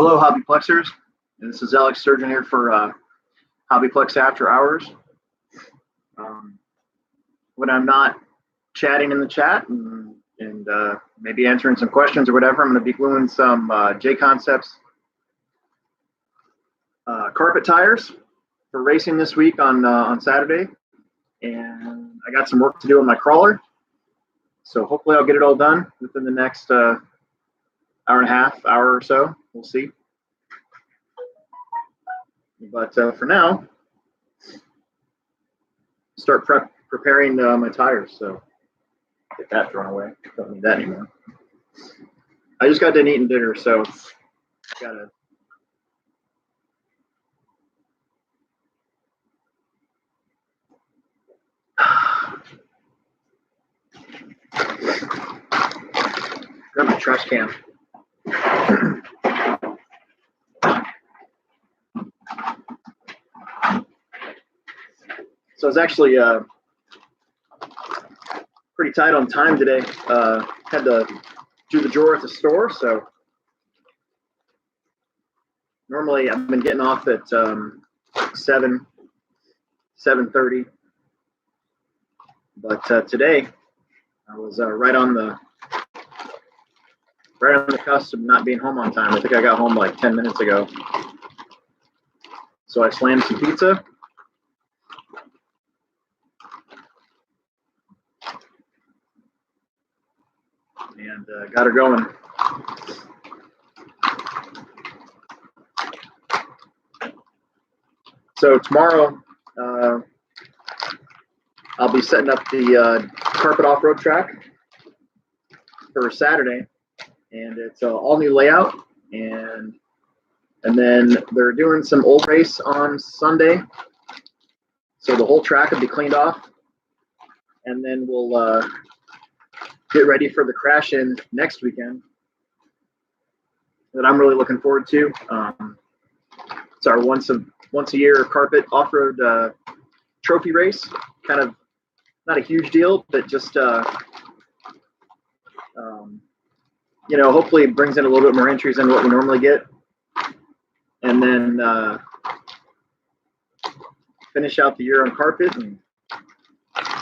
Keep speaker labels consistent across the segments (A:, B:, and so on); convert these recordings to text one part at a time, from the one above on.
A: Hello, HobbyPlexers. This is Alex Sturgeon here for HobbyPlex Afterhours. When I'm not chatting in the chat and maybe answering some questions or whatever, I'm going to be gluing some J-Concepts carpet tires for racing this week on Saturday. And I got some work to do on my crawler. So hopefully I'll get it all done within the next hour and a half, hour or so. We'll see. But for now, start preparing my tires. So get that thrown away. Don't need that anymore. I just got done eating dinner, so gotta. Grab my trash can. So I was actually pretty tight on time today. Had to do the drawer at the store, so normally I've been getting off at 7:30, but today I was right on the cusp of not being home on time. I think I got home like 10 minutes ago, so I slammed some pizza. And got her going. So tomorrow, I'll be setting up the carpet off-road track for Saturday, and it's all new layout. And then they're doing some old race on Sunday, so the whole track will be cleaned off, and then we'll get ready for the crash in next weekend that I'm really looking forward to. It's our once a year carpet off-road trophy race. Kind of not a huge deal, but just hopefully it brings in a little bit more entries than what we normally get, and then finish out the year on carpet. And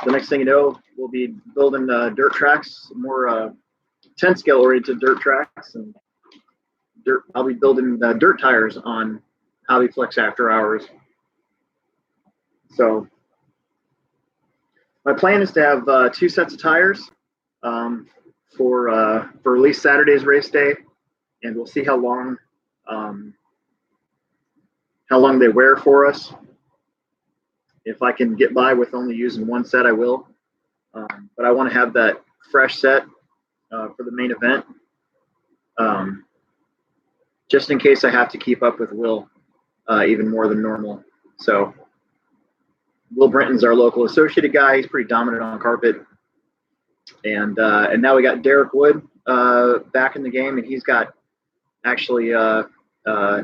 A: the next thing you know, we'll be building dirt tracks, more 10 scale oriented dirt tracks, and I'll be building dirt tires on HobbyPlex Afterhours. So my plan is to have 2 sets of tires for at least Saturday's race day, and we'll see how long they wear for us. If I can get by with only using 1 set, I will. But I want to have that fresh set for the main event, just in case I have to keep up with Will even more than normal. So Will Brenton's our local associated guy. He's pretty dominant on carpet. And now we got Derek Wood back in the game, and he's got actually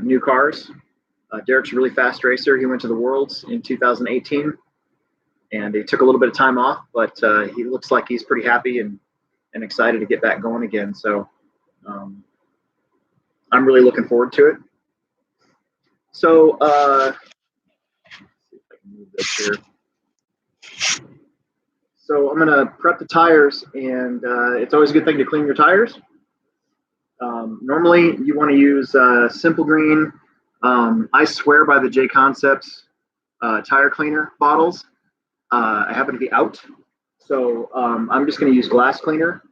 A: new cars. Derek's a really fast racer. He went to the Worlds in 2018, and he took a little bit of time off, but he looks like he's pretty happy and excited to get back going again. So I'm really looking forward to it. So let's see if I can move this here. So I'm gonna prep the tires, and it's always a good thing to clean your tires. Normally you want to use Simple Green. I swear by the J-Concepts tire cleaner bottles. I happen to be out, so I'm just going to use glass cleaner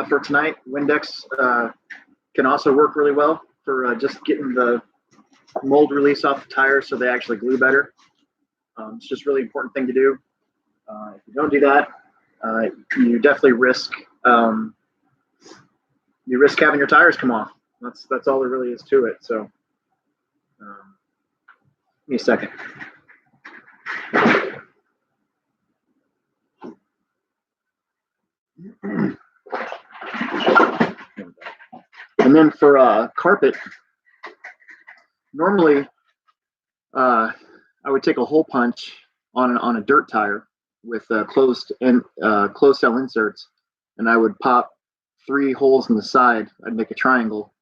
A: for tonight. Windex can also work really well for just getting the mold release off the tires so they actually glue better. It's just a really important thing to do. If you don't do that, you definitely risk having your tires come off. That's all there really is to it. So give me a second. And then for carpet, normally I would take a hole punch on a dirt tire with closed cell inserts, and I would pop 3 holes in the side. I'd make a triangle,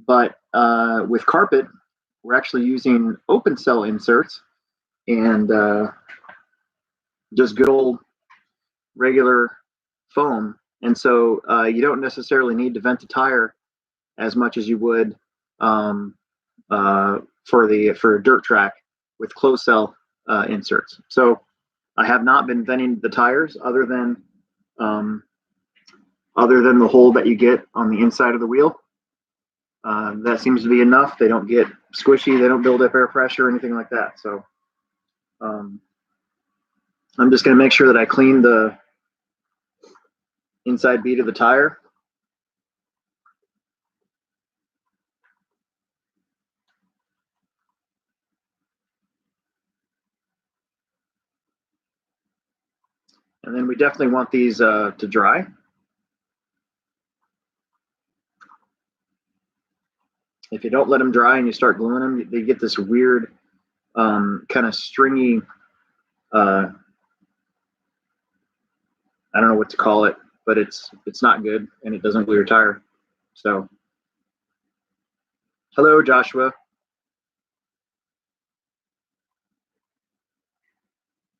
A: but with carpet, we're actually using open cell inserts and just good old regular foam. And so you don't necessarily need to vent the tire as much as you would for a dirt track with closed cell inserts. So I have not been venting the tires other than the hole that you get on the inside of the wheel. That seems to be enough. They don't get squishy. They don't build up air pressure or anything like that. So I'm just going to make sure that I clean the inside bead of the tire. And then we definitely want these to dry. If you don't let them dry and you start gluing them, they get this weird kind of stringy, I don't know what to call it, but it's not good and it doesn't glue your tire. So, hello, Joshua.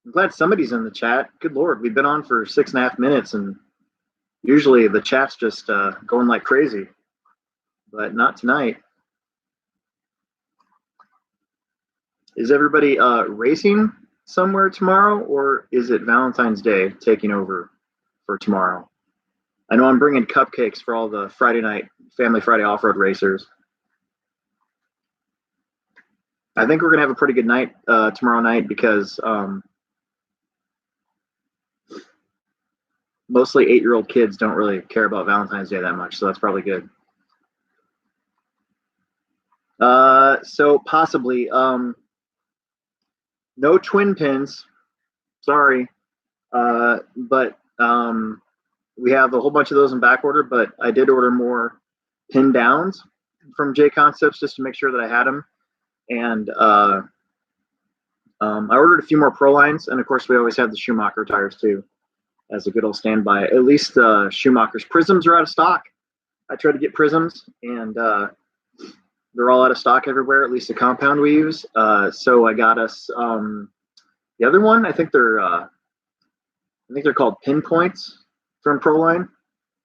A: I'm glad somebody's in the chat. Good Lord, we've been on for 6.5 minutes and usually the chat's just going like crazy, but not tonight. Is everybody racing somewhere tomorrow, or is it Valentine's Day taking over for tomorrow? I know I'm bringing cupcakes for all the Friday night, Family Friday off-road racers. I think we're going to have a pretty good night tomorrow night because mostly 8-year-old kids don't really care about Valentine's Day that much, so that's probably good. So possibly no twin pins, sorry, but we have a whole bunch of those in back order, but I did order more pin downs from J Concepts just to make sure that I had them. And I ordered a few more Pro lines, and of course we always have the Schumacher tires too as a good old standby. At least Schumacher's prisms are out of stock. I tried to get prisms, and they're all out of stock everywhere, at least the compound we use. So I got us the other one. I think they're called Pinpoints from Proline.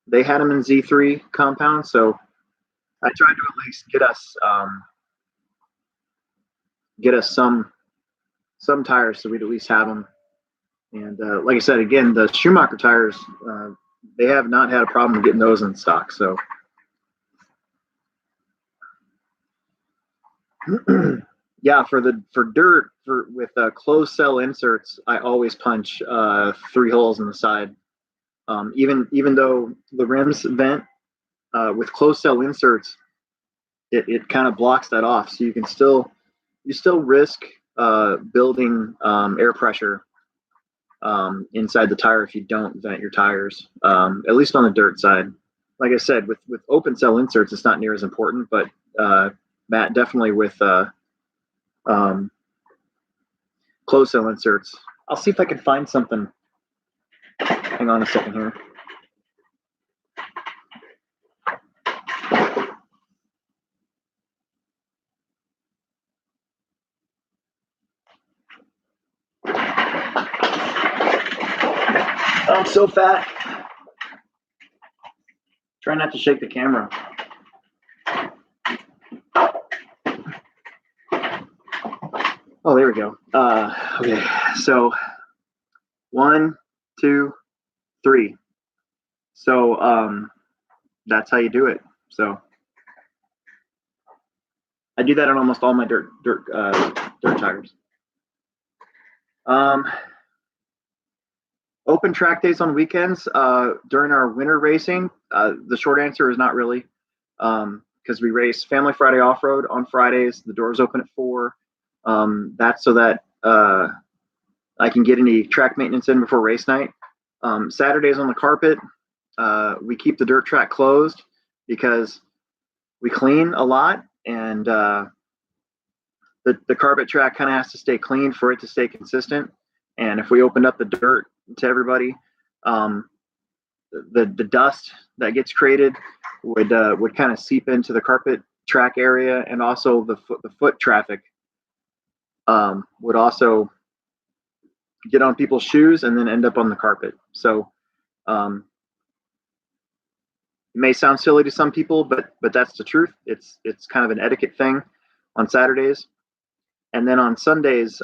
A: They had them in Z3 compound, so I tried to at least get us some tires so we'd at least have them. And like I said, again, the Schumacher tires, they have not had a problem getting those in stock. So yeah, for dirt with closed cell inserts, I always punch 3 holes in the side. Even though the rims vent with closed cell inserts, it kind of blocks that off, so you still risk building air pressure inside the tire if you don't vent your tires, at least on the dirt side. Like I said, with open cell inserts, it's not near as important, but Matt, definitely with closed cell inserts. I'll see if I can find something. Hang on a second here. I'm so fat. Try not to shake the camera. Oh, there we go. Okay, so 1, 2, 3. So that's how you do it. So I do that on almost all my dirt tires. Open track days on weekends during our winter racing. The short answer is not really, because we race Family Friday off-road on Fridays. The doors open at 4. That's so that I can get any track maintenance in before race night. Saturdays on the carpet, we keep the dirt track closed because we clean a lot, and the carpet track kind of has to stay clean for it to stay consistent. And if we opened up the dirt to everybody, the dust that gets created would kind of seep into the carpet track area, and also the foot traffic would also get on people's shoes and then end up on the carpet. So it may sound silly to some people, but that's the truth. It's kind of an etiquette thing on Saturdays, and then on Sundays,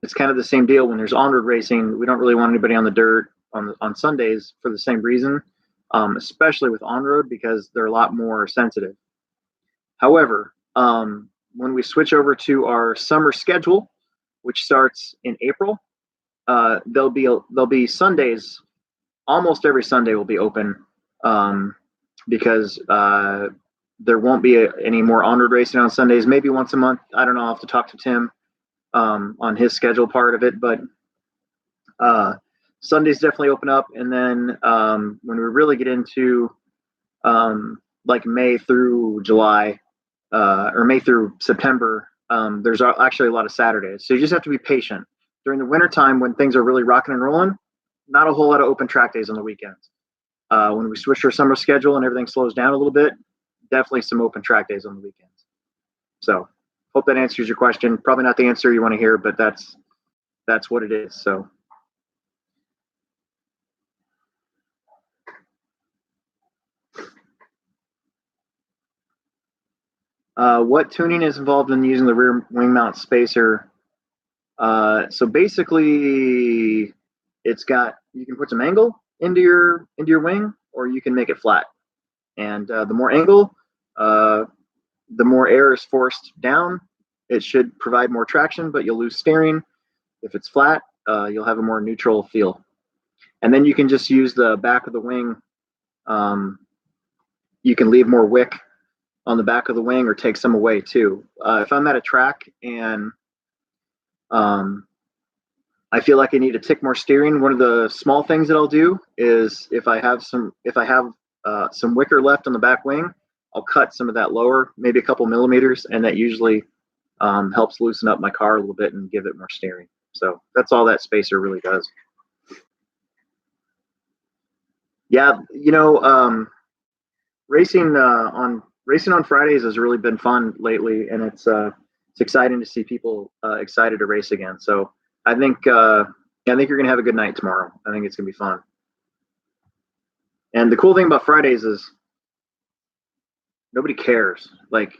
A: it's kind of the same deal. When there's on-road racing, we don't really want anybody on the dirt on Sundays for the same reason, especially with on-road, because they're a lot more sensitive. However, when we switch over to our summer schedule, which starts in April, there'll be Sundays. Almost every Sunday will be open, because there won't be any more on-road racing on Sundays. Maybe once a month. I don't know. I'll have to talk to Tim on his schedule part of it, but Sundays definitely open up. And then when we really get into like May through July, or May through September, there's actually a lot of Saturdays. So you just have to be patient. During the wintertime, when things are really rocking and rolling, not a whole lot of open track days on the weekends. When we switch our summer schedule and everything slows down a little bit, definitely some open track days on the weekends. So hope that answers your question. Probably not the answer you want to hear, but that's what it is. So what tuning is involved in using the rear wing mount spacer? So basically, it's got, you can put some angle into your wing, or you can make it flat. And the more angle, the more air is forced down. It should provide more traction, but you'll lose steering. If it's flat, you'll have a more neutral feel. And then you can just use the back of the wing. You can leave more wick on the back of the wing or take some away too. If I'm at a track and I feel like I need to tick more steering, one of the small things that I'll do is if I have some wicker left on the back wing, I'll cut some of that lower, maybe a couple millimeters, and that usually helps loosen up my car a little bit and give it more steering. So that's all that spacer really does. Yeah, racing on Fridays has really been fun lately, and it's exciting to see people excited to race again. So I think you're gonna have a good night tomorrow. I think it's gonna be fun. And the cool thing about Fridays is nobody cares. Like,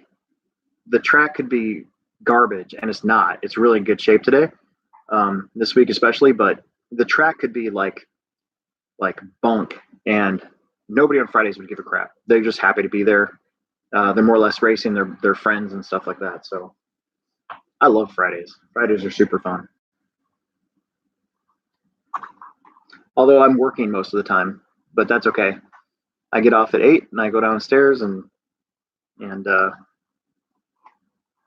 A: the track could be garbage, and it's not. It's really in good shape today, this week especially. But the track could be like bunk, and nobody on Fridays would give a crap. They're just happy to be there. They're more or less racing their friends and stuff like that. So I love Fridays. Fridays are super fun. Although I'm working most of the time, but that's okay. I get off at 8 and I go downstairs and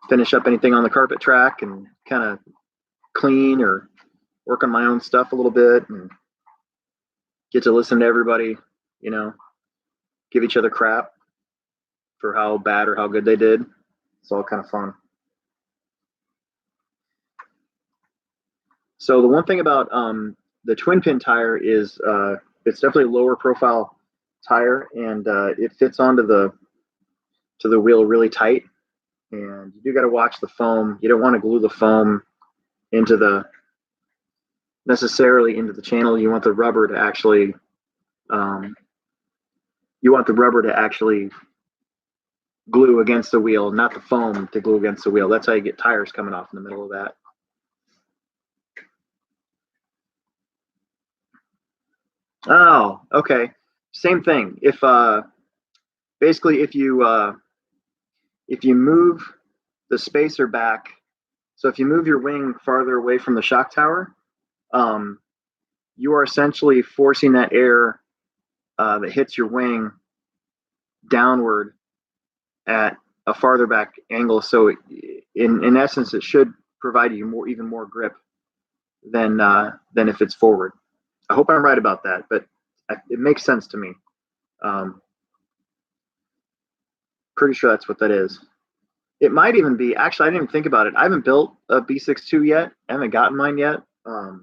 A: finish up anything on the carpet track and kind of clean or work on my own stuff a little bit, and get to listen to everybody, give each other crap for how bad or how good they did. It's all kind of fun. So the one thing about the twin pin tire is it's definitely a lower profile tire, and it fits onto the wheel really tight. And you do got to watch the foam. You don't want to glue the foam necessarily into the channel. You want the rubber to actually glue against the wheel, not the foam to glue against the wheel. That's how you get tires coming off in the middle of that. Oh, okay. Same thing. If basically if you move the spacer back, so if you move your wing farther away from the shock tower, you are essentially forcing that air that hits your wing downward at a farther back angle. So in essence, it should provide you even more grip than if it's forward. I hope I'm right about that, but it makes sense to me. Pretty sure that's what that is. It might even be, actually, I didn't even think about it. I haven't built a B62 yet. I haven't gotten mine yet. I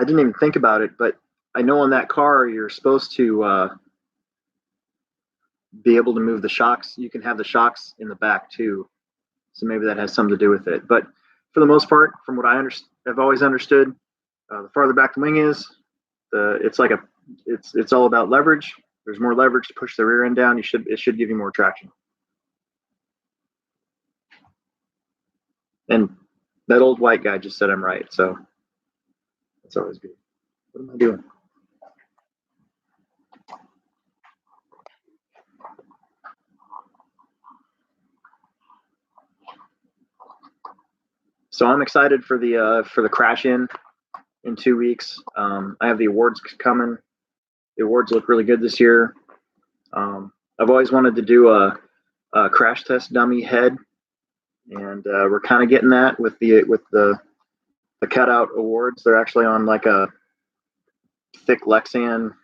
A: didn't even think about it, but I know on that car you're supposed to be able to move the shocks. You can have the shocks in the back too, so maybe that has something to do with it. But for the most part, from what I've always understood, the farther back the wing is, it's all about leverage. There's more leverage to push the rear end down. It should give you more traction. And that old white guy just said I'm right, so that's always good. What am I doing? So I'm excited for the crash in 2 weeks. I have the awards coming. The awards look really good this year. I've always wanted to do a crash test dummy head, and we're kind of getting that with the cutout awards. They're actually on like a thick Lexan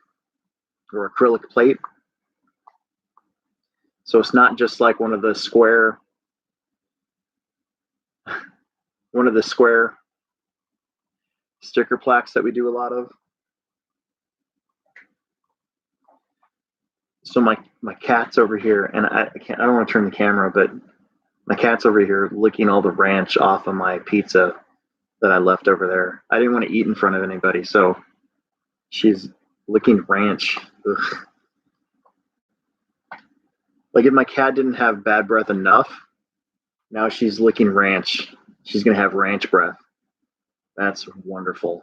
A: or acrylic plate, so it's not just like one of the square sticker plaques that we do a lot of. So my cat's over here, and I don't want to turn the camera, but my cat's over here licking all the ranch off of my pizza that I left over there. I didn't want to eat in front of anybody, so she's licking ranch. Ugh. Like if my cat didn't have bad breath enough, now she's licking ranch. She's gonna have ranch breath. That's wonderful.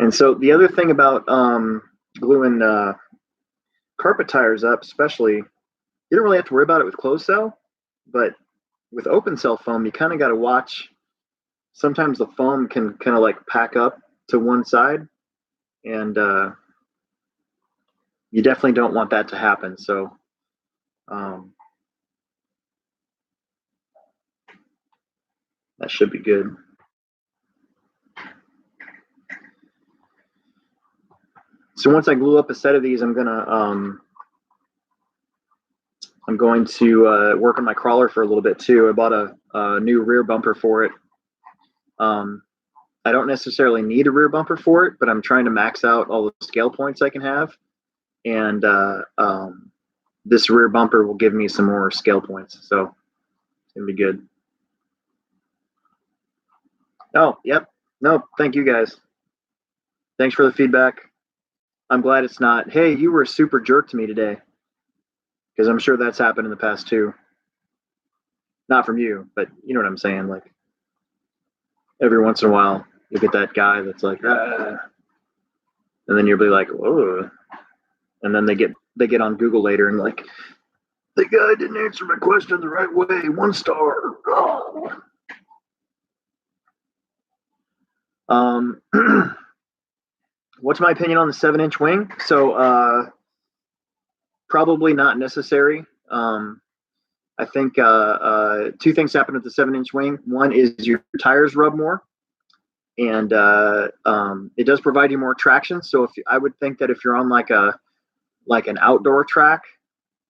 A: And so the other thing about gluing carpet tires up, especially, you don't really have to worry about it with closed cell, but with open cell foam, you kind of got to watch. Sometimes the foam can kind of like pack up to one side, and you definitely don't want that to happen. So that should be good. So once I glue up a set of these, I'm going to work on my crawler for a little bit too. I bought a new rear bumper for it. I don't necessarily need a rear bumper for it, but I'm trying to max out all the scale points I can have. And this rear bumper will give me some more scale points. So it's going to be good. Oh, yep. No, thank you guys. Thanks for the feedback. I'm glad it's not, hey, you were a super jerk to me today. Because I'm sure that's happened in the past too. Not from you, but you know what I'm saying. Like every once in a while, you get that guy that's like, ah. And then you'll be like, whoa. And then they get on Google later and like, the guy didn't answer my question the right way. 1 star. Oh. What's my opinion on the 7-inch wing? So probably not necessary. I think 2 things happen with the 7-inch wing. One is your tires rub more, and it does provide you more traction. So I would think that if you're on like an outdoor track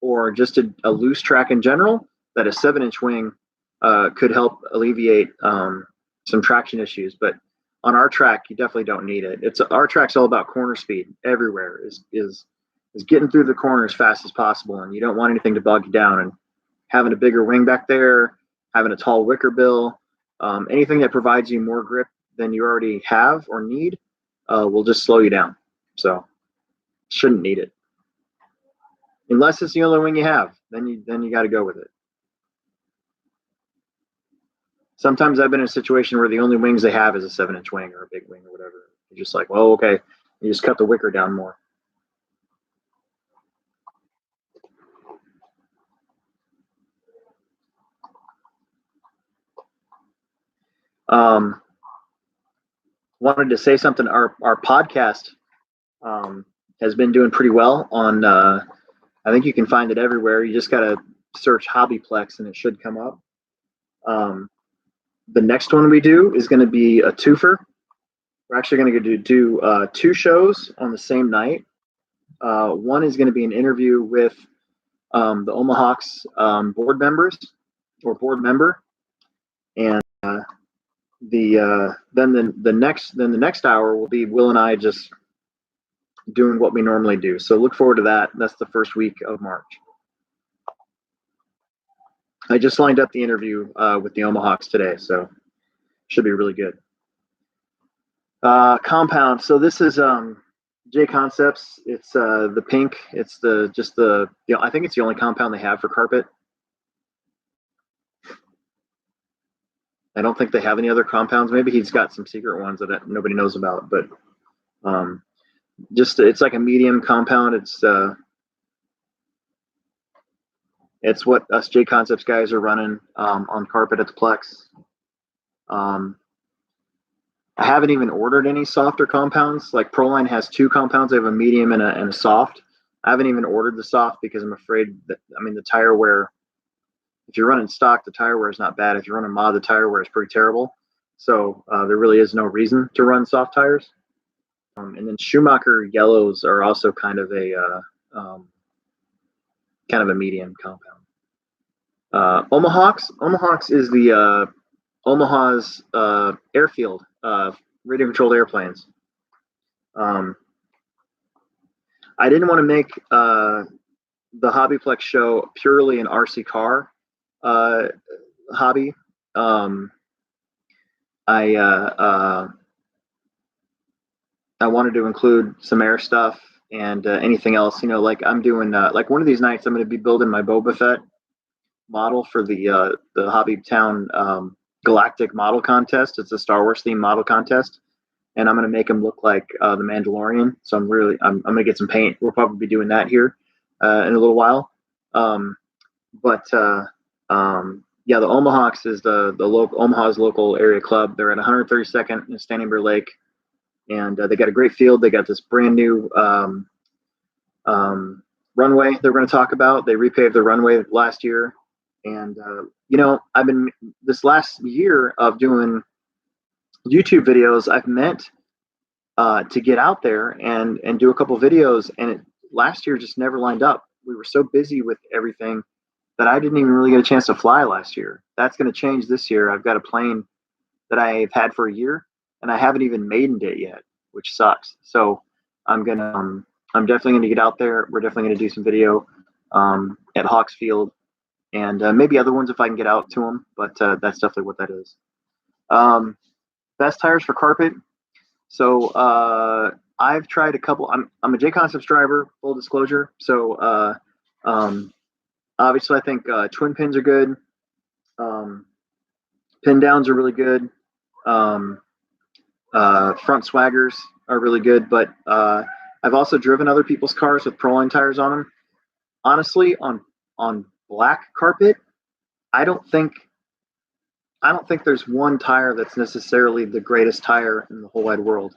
A: or just a loose track in general, that a 7-inch wing could help alleviate some traction issues. But on our track, you definitely don't need it. Our track's all about corner speed. Everywhere is getting through the corner as fast as possible, and you don't want anything to bog you down. And having a bigger wing back there, having a tall wicker bill, anything that provides you more grip than you already have or need will just slow you down. So shouldn't need it. Unless it's the only wing you have, then you got to go with it. Sometimes I've been in a situation where the only wings they have is a 7-inch wing or a big wing or whatever. You're just like, well, okay, you just cut the wicker down more. Wanted to say something. Our podcast has been doing pretty well on. I think you can find it everywhere. You just got to search HobbyPlex and it should come up. The next one we do is going to be a twofer. We're actually going to do 2 shows on the same night. One is going to be an interview with the Omahawks board members or board member, and the next hour will be Will and I just doing what we normally do. So look forward to that. That's the first week of March. I just lined up the interview with the Omahawks today, so should be really good. Compound. So this is J Concepts. It's the pink. It's I think it's the only compound they have for carpet. I don't think they have any other compounds. Maybe he's got some secret ones that nobody knows about, but it's like a medium compound. It's what us J Concepts guys are running on carpet at the Plex. I haven't even ordered any softer compounds. Like Proline has 2 compounds. They have a medium and a soft. I haven't even ordered the soft because I'm afraid that, the tire wear, if you're running stock, the tire wear is not bad. If you're running mod, the tire wear is pretty terrible. So there really is no reason to run soft tires. And then Schumacher yellows are also kind of a medium compound. Omahawks is the Omaha's airfield, radio controlled airplanes. I didn't want to make the HobbyPlex show purely an RC car hobby. I wanted to include some air stuff and anything else, like I'm doing, like one of these nights I'm going to be building my Boba Fett model for the Hobbytown Galactic model contest. It's a Star Wars themed model contest, and I'm going to make him look like the Mandalorian. So I'm going to get some paint. We'll probably be doing that here in a little while. The Omahawks is the local Omaha's local area club. They're at 132nd in Standing Bear Lake, and they got a great field. They got this brand new runway they're going to talk about. They repaved the runway last year, and I've been this last year of doing YouTube videos. I've meant to get out there and do a couple videos, and last year just never lined up. We were so busy with everything that I didn't even really get a chance to fly last year. That's going to change this year. I've got a plane that I've had for a year, and I haven't even maidened it yet, which sucks. So I'm definitely gonna get out there. We're definitely gonna do some video at Hawks Field, and maybe other ones if I can get out to them. But that's definitely what that is. Best tires for carpet. So I've tried a couple. I'm a J Concepts driver, full disclosure. So obviously I think twin pins are good. Pin downs are really good. Front swaggers are really good, but I've also driven other people's cars with Proline tires on them. Honestly, on black carpet, I don't think there's one tire that's necessarily the greatest tire in the whole wide world.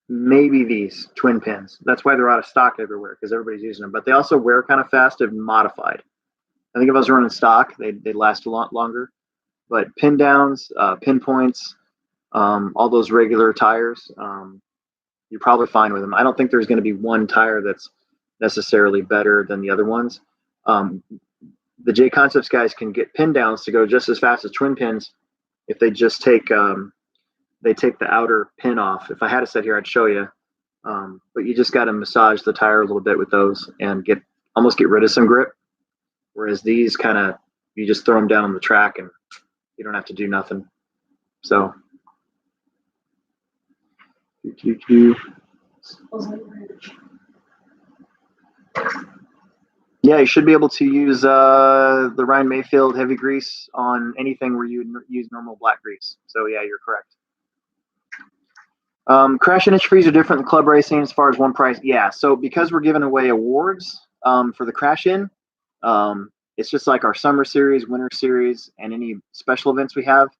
A: Maybe these twin pins. That's why they're out of stock everywhere, because everybody's using them. But they also wear kind of fast and modified. I think if I was running stock, they'd last a lot longer. But pin downs, pin points, all those regular tires, you're probably fine with them. I don't think there's going to be one tire that's necessarily better than the other ones. The J Concepts guys can get pin downs to go just as fast as twin pins if they just take the outer pin off. If I had a set here, I'd show you. But you just got to massage the tire a little bit with those and almost get rid of some grip. Whereas these you just throw them down on the track and you don't have to do nothing. So. Yeah, you should be able to use the Ryan Mayfield heavy grease on anything where you use normal black grease. So yeah, you're correct. Crash and entry fees are different than club racing as far as one price. Yeah, so because we're giving away awards for the crash in, it's just like our summer series, winter series, and any special events we have,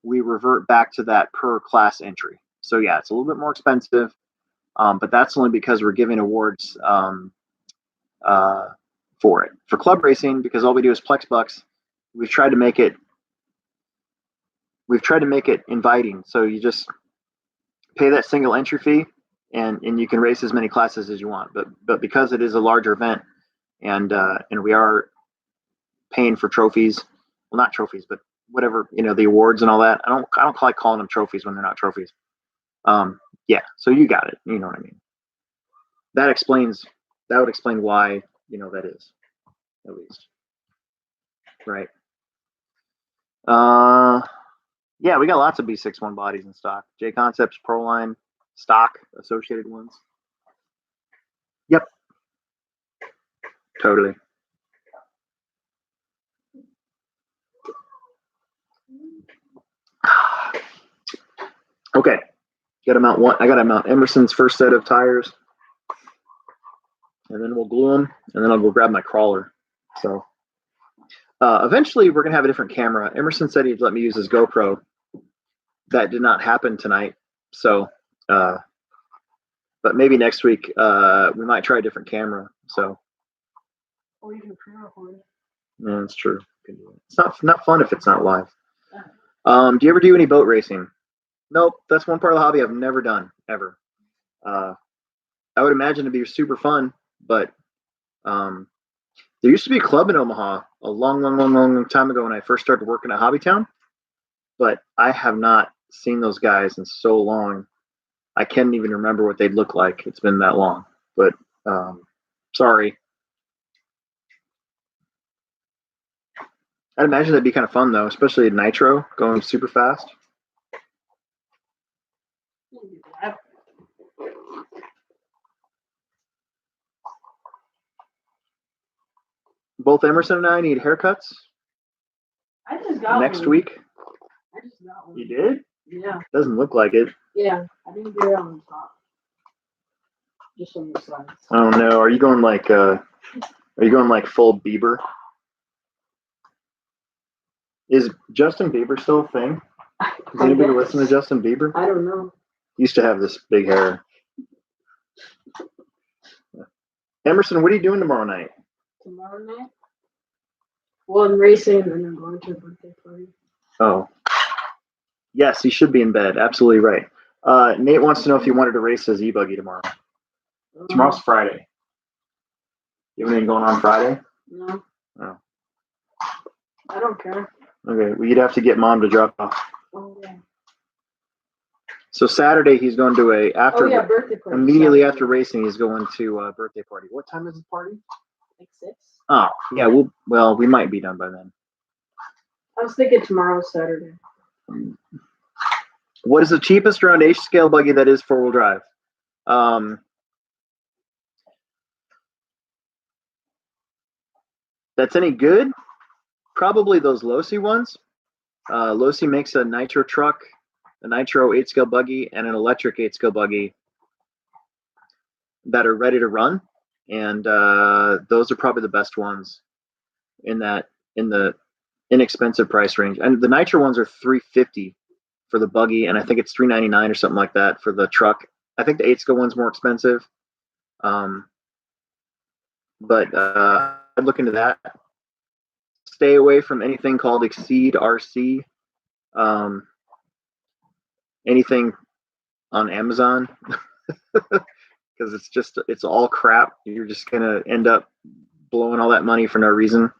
A: we revert back to that per class entry. So yeah, it's a little bit more expensive, but that's only because we're giving awards for it. For club racing, because all we do is Plex bucks, we've tried to make it inviting. So you just pay that single entry fee, and you can race as many classes as you want. But because it is a larger event, and we are paying for trophies, well, not trophies, but whatever, the awards and all that. I don't like calling them trophies when they're not trophies. Yeah, so you got it. You know what I mean. That would explain why, that is, at least. Right. Yeah, we got lots of B61 bodies in stock. J Concepts, Proline, stock, associated ones. Yep. Totally. Okay. I gotta mount Emerson's first set of tires. And then we'll glue them, and then I'll go grab my crawler. So eventually we're gonna have a different camera. Emerson said he'd let me use his GoPro. That did not happen tonight. So but maybe next week we might try a different camera. So
B: or you can pre-record.
A: Yeah, that's true. It's not fun if it's not live. Do you ever do any boat racing? Nope. That's one part of the hobby I've never done ever. I would imagine it'd be super fun, but there used to be a club in Omaha a long time ago when I first started working at Hobbytown, but I have not seen those guys in so long. I can't even remember what they'd look like. It's been that long, but sorry. I'd imagine that'd be kind of fun though, especially at nitro, going super fast. Both Emerson and I need haircuts.
B: I just got
A: next
B: one.
A: week.
B: I just got one.
A: You did?
B: Yeah.
A: Doesn't look like it.
B: Yeah, I didn't get it on the top. Just on the sides.
A: Oh no! Are you going like full Bieber? Is Justin Bieber still a thing? Does anybody listen to Justin Bieber?
B: I don't know.
A: He used to have this big hair. Emerson, what are you doing tomorrow night?
B: Tomorrow night? Well, I'm racing and I'm going to a birthday party.
A: Oh. Yes, he should be in bed. Absolutely right. Nate wants to know if you wanted to race his e-buggy tomorrow. Tomorrow's Friday. You have anything going on Friday?
B: No.
A: Oh.
B: I don't care.
A: Okay, well, you'd have to get Mom to drop off.
B: Oh, yeah.
A: So Saturday he's going to birthday party. Immediately after racing, he's going to a birthday party. What time is the party?
B: Like 6.
A: Oh, yeah. We might be done by then.
B: I was thinking tomorrow, Saturday.
A: What is the cheapest round H scale buggy that is 4-wheel drive? That's any good? Probably those Losi ones. Losi makes a nitro truck, a nitro 8-scale buggy, and an electric 8-scale buggy that are ready to run, and those are probably the best ones in the inexpensive price range. And the nitro ones are $350 for the buggy, and I think it's $399 or something like that for the truck. I think the 8-scale one's more expensive, but I'd look into that. Stay away from anything called Exceed RC. Anything on Amazon, because it's all crap. You're just gonna end up blowing all that money for no reason.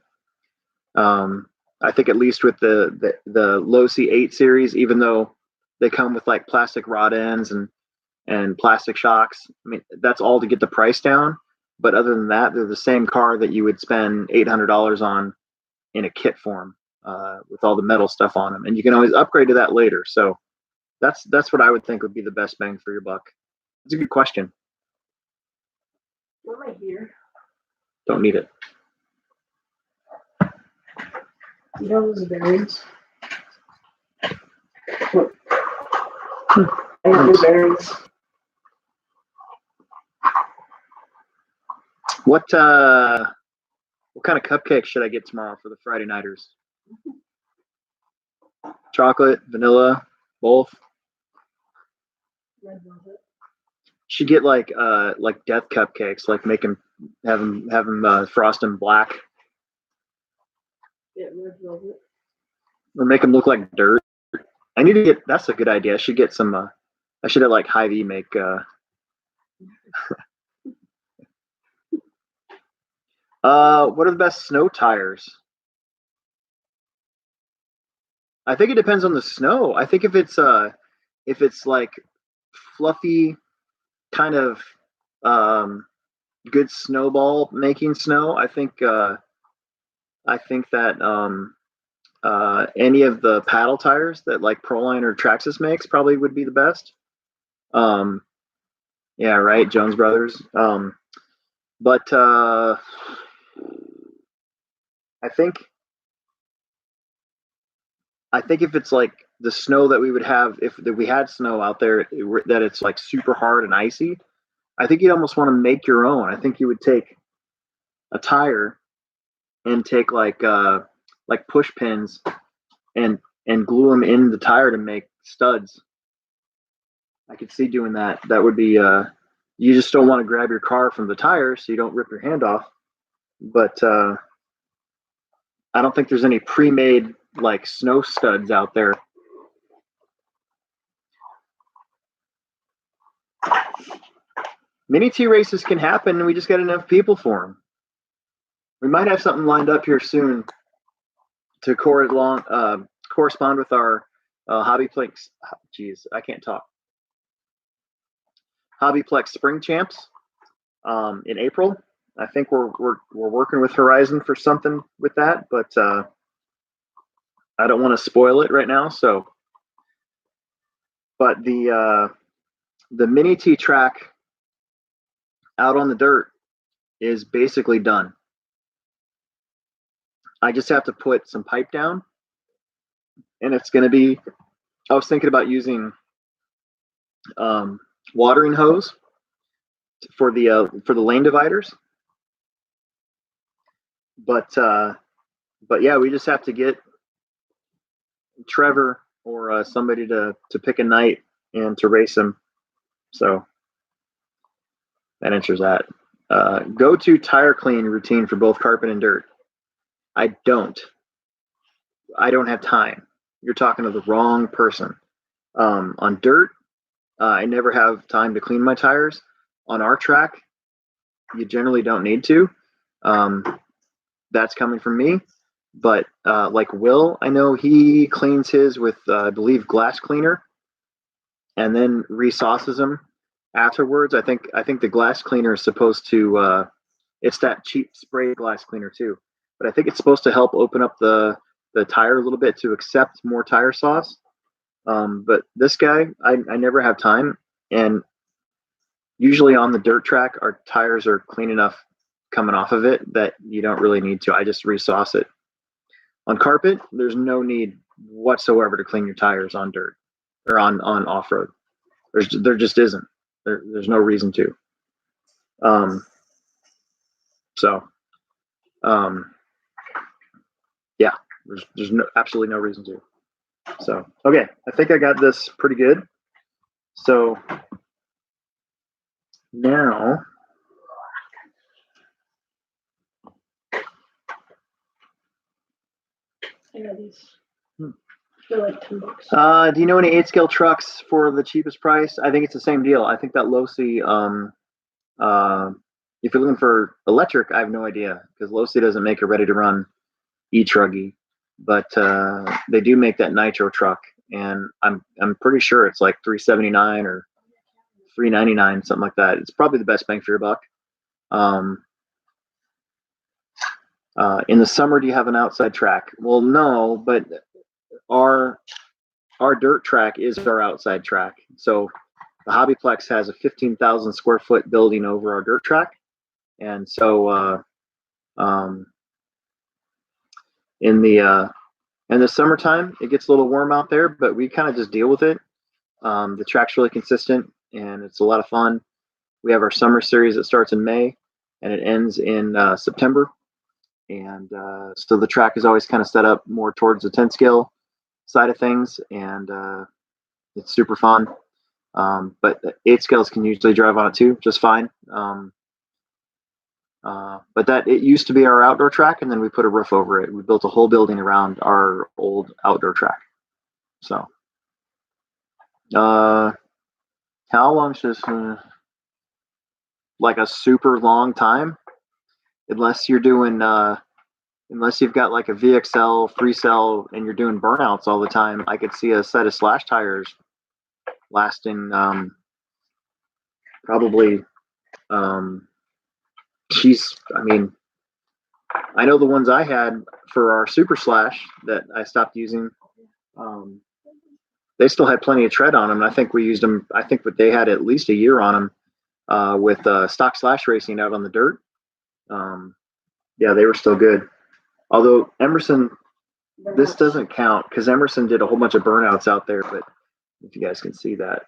A: I think at least with the Losi 8 series, even though they come with like plastic rod ends and plastic shocks, I mean that's all to get the price down. But other than that, they're the same car that you would spend $800 on in a kit form with all the metal stuff on them, and you can always upgrade to that later. So that's what I would think would be the best bang for your buck. It's a good question.
B: What am I here?
A: Don't need it.
B: You know those bearings? What? I got new bearings.
A: What kind of cupcake should I get tomorrow for the Friday nighters? Chocolate, vanilla, both.
B: Red velvet.
A: Should get like death cupcakes, like have them frost them black.
B: Yeah, red velvet.
A: Or make them look like dirt. I need to get. That's a good idea. I should get some. I should have like Hy-Vee make. What are the best snow tires? I think it depends on the snow. I think if it's like fluffy, kind of good snowball making snow, I think that any of the paddle tires that like Proline or Traxxas makes probably would be the best. Um, yeah, right, Jones Brothers. But I think if it's like the snow that we would have if that we had snow out there that it's like super hard and icy, I think you'd almost want to make your own. I think you would take a tire and take like push pins and glue them in the tire to make studs. I could see doing that. That would be you just don't want to grab your car from the tire so you don't rip your hand off. But I don't think there's any pre-made like snow studs out there. Mini T races can happen, and we just got enough people for them. We might have something lined up here soon to correspond with our HobbyPlex. Geez, I can't talk. HobbyPlex Spring Champs in April. I think we're working with Horizon for something with that, but I don't want to spoil it right now. So, but the Mini T track out on the dirt is basically done. I just have to put some pipe down, and it's going to be. I was thinking about using watering hose for the lane dividers, but yeah, we just have to get Trevor or somebody to pick a night and to race him. So that answers that. Go to tire clean routine for both carpet and dirt. I don't have time. You're talking to the wrong person. On dirt, I never have time to clean my tires. On our track, you generally don't need to. That's coming from me. But like Will, I know he cleans his with, I believe, glass cleaner, and then resauces them afterwards. I think the glass cleaner is supposed to. It's that cheap spray glass cleaner too, but I think it's supposed to help open up the tire a little bit to accept more tire sauce. But this guy, I never have time, and usually on the dirt track, our tires are clean enough coming off of it that you don't really need to. I just resauce it. On carpet, there's no need whatsoever to clean your tires on dirt or on off road. There just isn't. There's no reason to. So, yeah, there's absolutely no reason to. So, okay, I think I got this pretty good. So now,
B: I got these. They're like
A: do
B: $10.
A: you know any 8-scale trucks for the cheapest price? I think it's the same deal. I think that Losi, if you're looking for electric, I have no idea because Losi doesn't make a ready-to-run e-truggy, but they do make that nitro truck, and I'm pretty sure it's like $379 or $399, something like that. It's probably the best bang for your buck. In the summer, do you have an outside track? Well, no, but our dirt track is our outside track. So the HobbyPlex has a 15,000 square foot building over our dirt track, and so in the summertime, it gets a little warm out there, but we kind of just deal with it. The track's really consistent, and it's a lot of fun. We have our summer series that starts in May, and it ends in September. And so the track is always kind of set up more towards the 10 scale side of things, and it's super fun. But 8 scales can usually drive on it too, just fine. But that it used to be our outdoor track, and then we put a roof over it. We built a whole building around our old outdoor track. So, how long is this? Like a super long time, unless you're doing unless you've got like a VXL, free cell, and you're doing burnouts all the time, I could see a set of slash tires lasting probably. I mean, I know the ones I had for our super slash that I stopped using. They still had plenty of tread on them. And I think we used them. I think that they had at least a year on them with stock slash racing out on the dirt. Yeah, they were still good. Although Emerson, this doesn't count because Emerson did a whole bunch of burnouts out there. But if you guys can see that,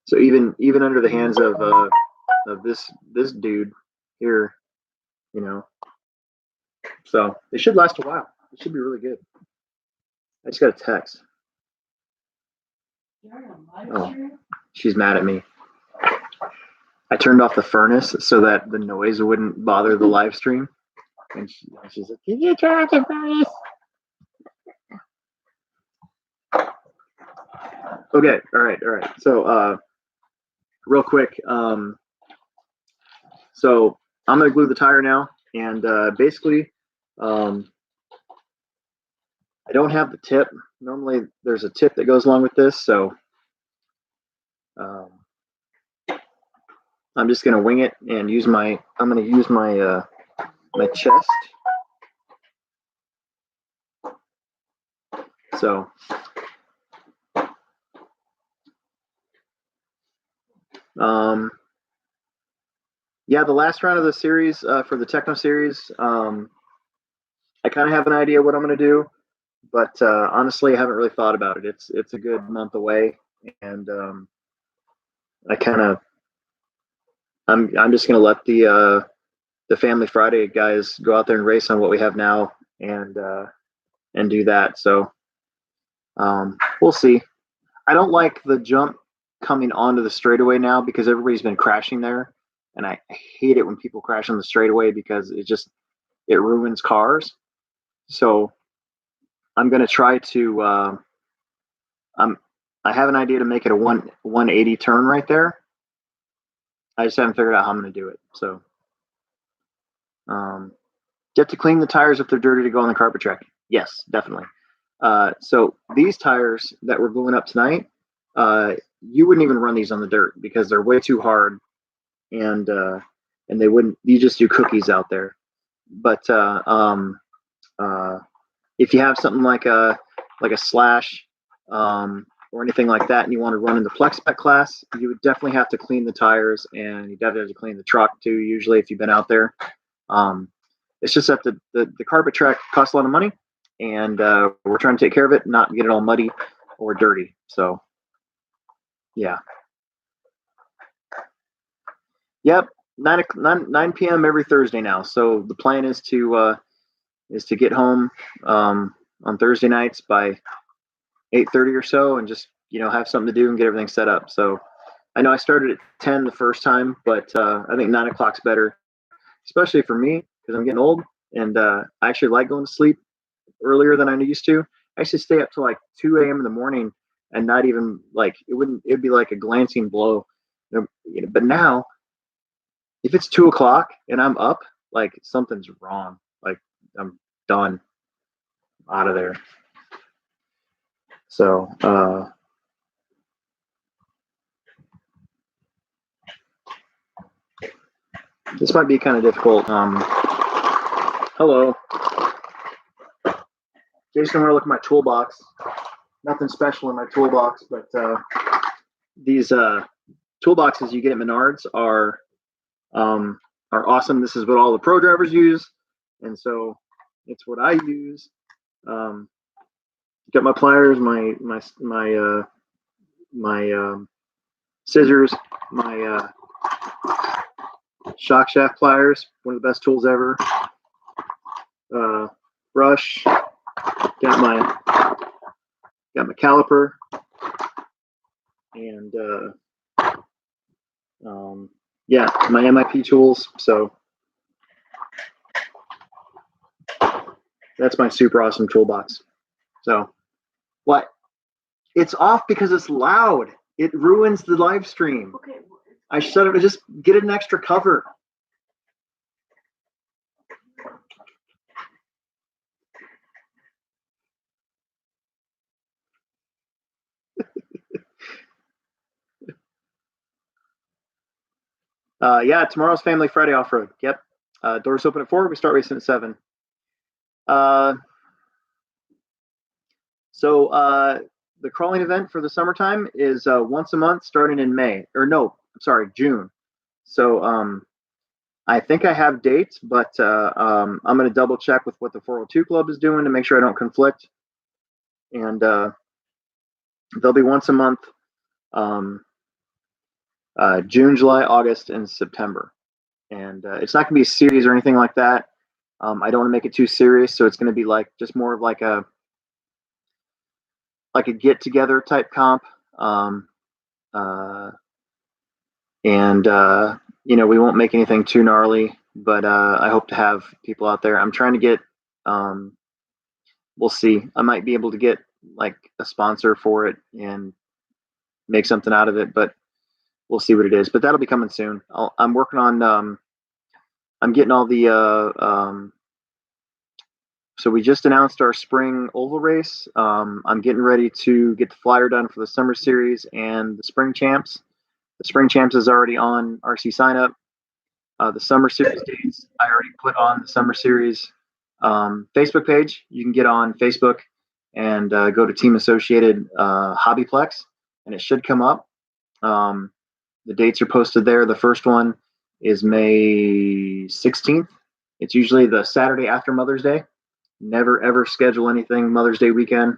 A: so even under the hands of this dude here, you know, so they should last a while. It should be really good. I just got a text. Oh, she's mad at me. I turned off the furnace so that the noise wouldn't bother the live stream. And she's like, "Can you turn off the furnace?" Okay, all right. So, real quick, so I'm gonna glue the tire now, and basically, I don't have the tip. Normally, there's a tip that goes along with this, so I'm just gonna wing it and use my. I'm gonna use my my chest. So. Yeah, the last round of the series for the Techno series, I kind of have an idea what I'm going to do, but honestly, I haven't really thought about it. It's a good month away, and I'm just going to let the Family Friday guys go out there and race on what we have now, and do that. So we'll see. I don't like the jump coming onto the straightaway now because everybody's been crashing there, and I hate it when people crash on the straightaway because it ruins cars. So I'm going to try to. I have an idea to make it a 180 turn right there. I just haven't figured out how I'm going to do it. So, you have to clean the tires if they're dirty to go on the carpet track. Yes, definitely. So these tires that we're gluing up tonight, you wouldn't even run these on the dirt because they're way too hard, and they wouldn't. You just do cookies out there. But if you have something like a slash or anything like that, and you want to run in the Plex Spec class, you would definitely have to clean the tires, and you definitely have to clean the truck too. Usually, if you've been out there, it's just that the carpet track costs a lot of money, and we're trying to take care of it, not get it all muddy or dirty. So, yeah. Yep, 9 p.m. every Thursday now. So the plan is to get home on Thursday nights by 8:30 or so, and just have something to do and get everything set up. So I know I started at 10 the first time, but I think 9 o'clock's better, especially for me because I'm getting old, and I actually like going to sleep earlier than I used to. I used to stay up till like 2 a.m. in the morning, and not even like it'd be like a glancing blow. But now, if it's 2 o'clock and I'm up, like something's wrong. Like I'm done, out of there. So this might be kind of difficult. Hello, Jason. I want to look at my toolbox. Nothing special in my toolbox, but these toolboxes you get at Menards are awesome. This is what all the pro drivers use, and so it's what I use. Got my pliers, my scissors, my shock shaft pliers, one of the best tools ever. Brush, got my caliper, and yeah, my MIP tools. So that's my super awesome toolbox. So what? It's off because it's loud. It ruins the live stream.
B: Okay.
A: I shut it. Just get an extra cover. Yeah, tomorrow's Family Friday off-road. Yep. Doors open at 4. We start racing at 7. So the crawling event for the summertime is once a month starting in May. Or no, I'm sorry, June. So I think I have dates, but I'm going to double check with what the 402 Club is doing to make sure I don't conflict. And they'll be once a month, June, July, August, and September. And it's not going to be a series or anything like that. I don't want to make it too serious, so it's going to be like just more of like a get together type comp. And we won't make anything too gnarly, but I hope to have people out there. I'm trying to get. We'll see. I might be able to get like a sponsor for it and make something out of it, but we'll see what it is. But that'll be coming soon. I'm working on. I'm getting all the. So we just announced our spring oval race. I'm getting ready to get the flyer done for the summer series and the spring champs. The spring champs is already on RC sign up. The summer series dates I already put on the summer series Facebook page. You can get on Facebook and go to Team Associated HobbyPlex, and it should come up. The dates are posted there. The first one is May 16th. It's usually the Saturday after Mother's Day. Never ever schedule anything Mother's Day weekend.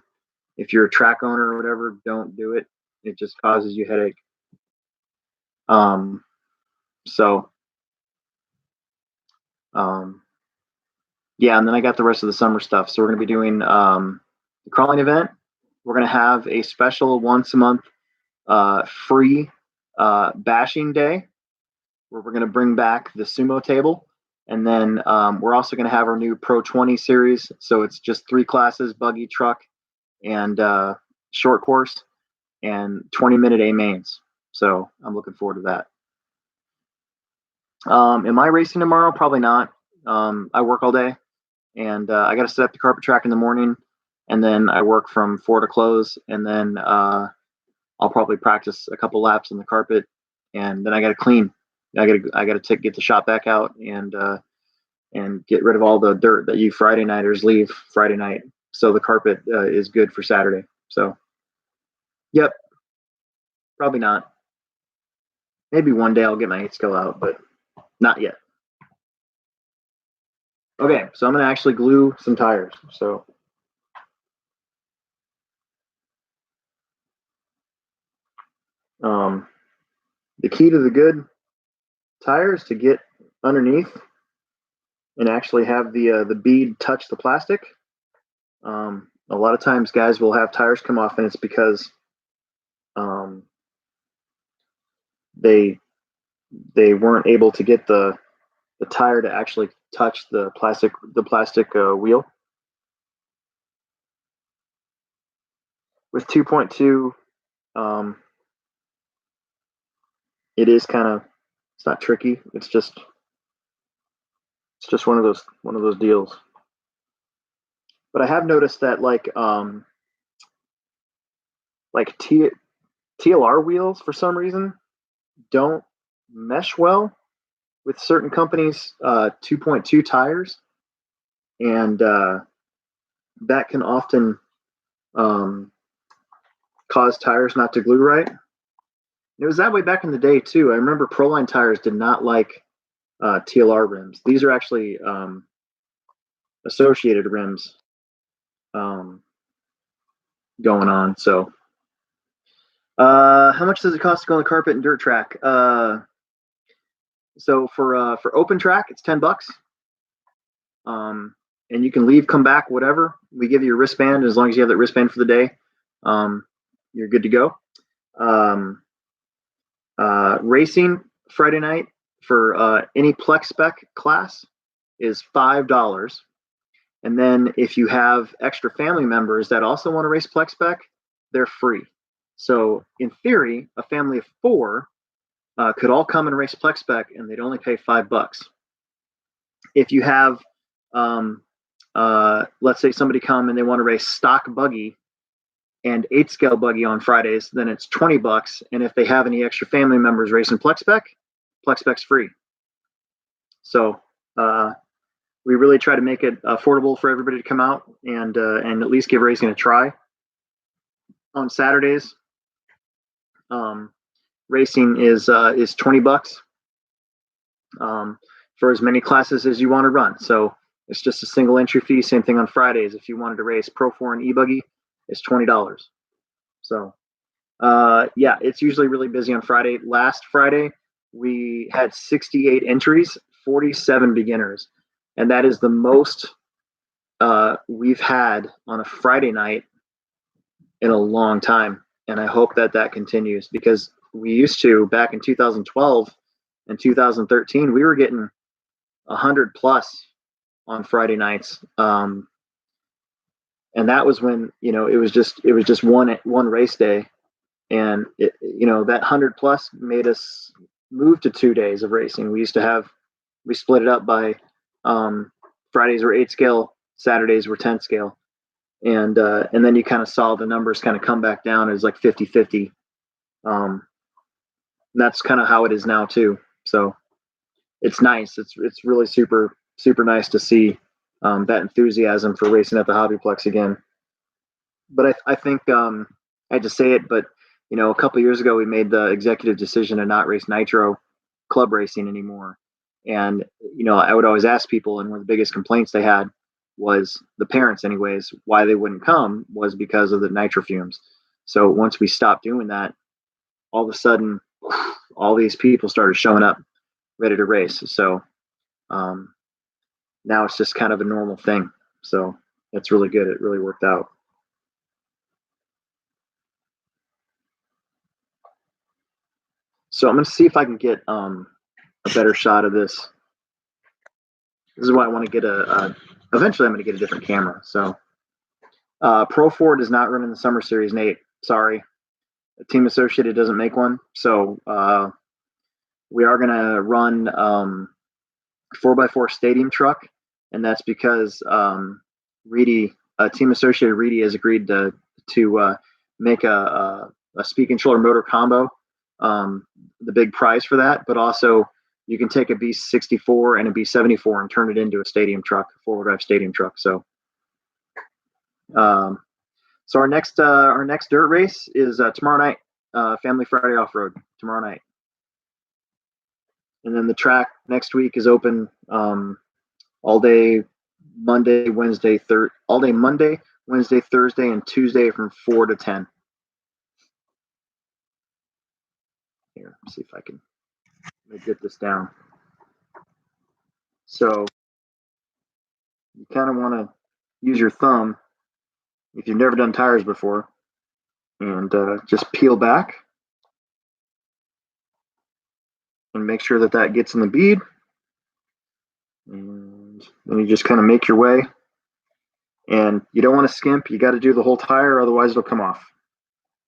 A: If you're a track owner or whatever, don't do it. It just causes you headache. Yeah, and then I got the rest of the summer stuff. So we're going to be doing the crawling event. We're going to have a special once a month free bashing day where we're going to bring back the sumo table. And then we're also going to have our new Pro 20 series. So it's just 3 classes, buggy, truck, and short course, and 20-minute A mains. So I'm looking forward to that. Am I racing tomorrow? Probably not. I work all day, and I got to set up the carpet track in the morning, and then I work from 4 to close, and then I'll probably practice a couple laps on the carpet, and then I got to clean. I got to get the shop back out and get rid of all the dirt that you Friday nighters leave Friday night. So the carpet is good for Saturday. So, yep, probably not. Maybe one day I'll get my 8-scale out, but not yet. Okay, so I'm going to actually glue some tires. So the key to the good tires to get underneath and actually have the bead touch the plastic. A lot of times guys will have tires come off, and it's because they weren't able to get the tire to actually touch the plastic wheel. With 2.2, it is kind of, it's not tricky. It's just one of those deals. But I have noticed that like TLR wheels for some reason don't mesh well with certain companies' 2.2 tires, and that can often cause tires not to glue right. It was that way back in the day too. I remember Proline tires did not like TLR rims. These are actually associated rims going on. So how much does it cost to go on the carpet and dirt track? So for open track, it's $10. And you can leave, come back, whatever. We give you a wristband. As long as you have that wristband for the day, you're good to go. Racing Friday night for any Plex Spec class is $5. And then if you have extra family members that also want to race Plex Spec, they're free. So in theory, a family of 4 could all come and race Plex Spec, and they'd only pay $5. If you have, let's say somebody come and they want to race stock buggy and 8-scale buggy on Fridays, then it's $20. And if they have any extra family members racing Plex Spec, Plex Specs free. So we really try to make it affordable for everybody to come out and at least give racing a try. On Saturdays, racing is $20 for as many classes as you want to run. So it's just a single entry fee. Same thing on Fridays. If you wanted to race Pro 4 and e-buggy, it's $20. So yeah, it's usually really busy on Friday. Last Friday, we had 68 entries, 47 beginners. And that is the most we've had on a Friday night in a long time. And I hope that that continues, because we used to, back in 2012 and 2013, we were getting 100 plus on Friday nights. And that was when, it was just one race day. And that 100 plus made us move to 2 days of racing. We split it up by Fridays were 8 scale, Saturdays were 10 scale. And then you kind of saw the numbers kind of come back down as like 50-50. That's kind of how it is now too. So it's nice. It's really super, super nice to see that enthusiasm for racing at the HobbyPlex again. But I think I had to say it, but a couple of years ago we made the executive decision to not race nitro club racing anymore. And I would always ask people, and one of the biggest complaints they had was, the parents anyways, why they wouldn't come was because of the nitro fumes. So once we stopped doing that, all of a sudden all these people started showing up ready to race. So now it's just kind of a normal thing. So it's really good. It really worked out. So I'm going to see if I can get a better shot of this. This is why I want to get eventually I'm going to get a different camera. So Pro 4 does not run in the Summer Series, Nate. Sorry. Team Associated doesn't make one. So we are going to run 4x4 stadium truck. And that's because Team Associated Reedy has agreed to make a speed controller motor combo, the big prize for that. But also, you can take a B64 and a B74 and turn it into a stadium truck, four-wheel drive stadium truck. So, so our next dirt race is tomorrow night, Family Friday Off-Road tomorrow night. And then the track next week is open all day Monday, Wednesday, Thursday, and Tuesday from 4 to 10. Here, let's see if I can get this down. So you kind of want to use your thumb if you've never done tires before, and just peel back and make sure that that gets in the bead. And then you just kind of make your way. And you don't want to skimp. You got to do the whole tire, otherwise it'll come off.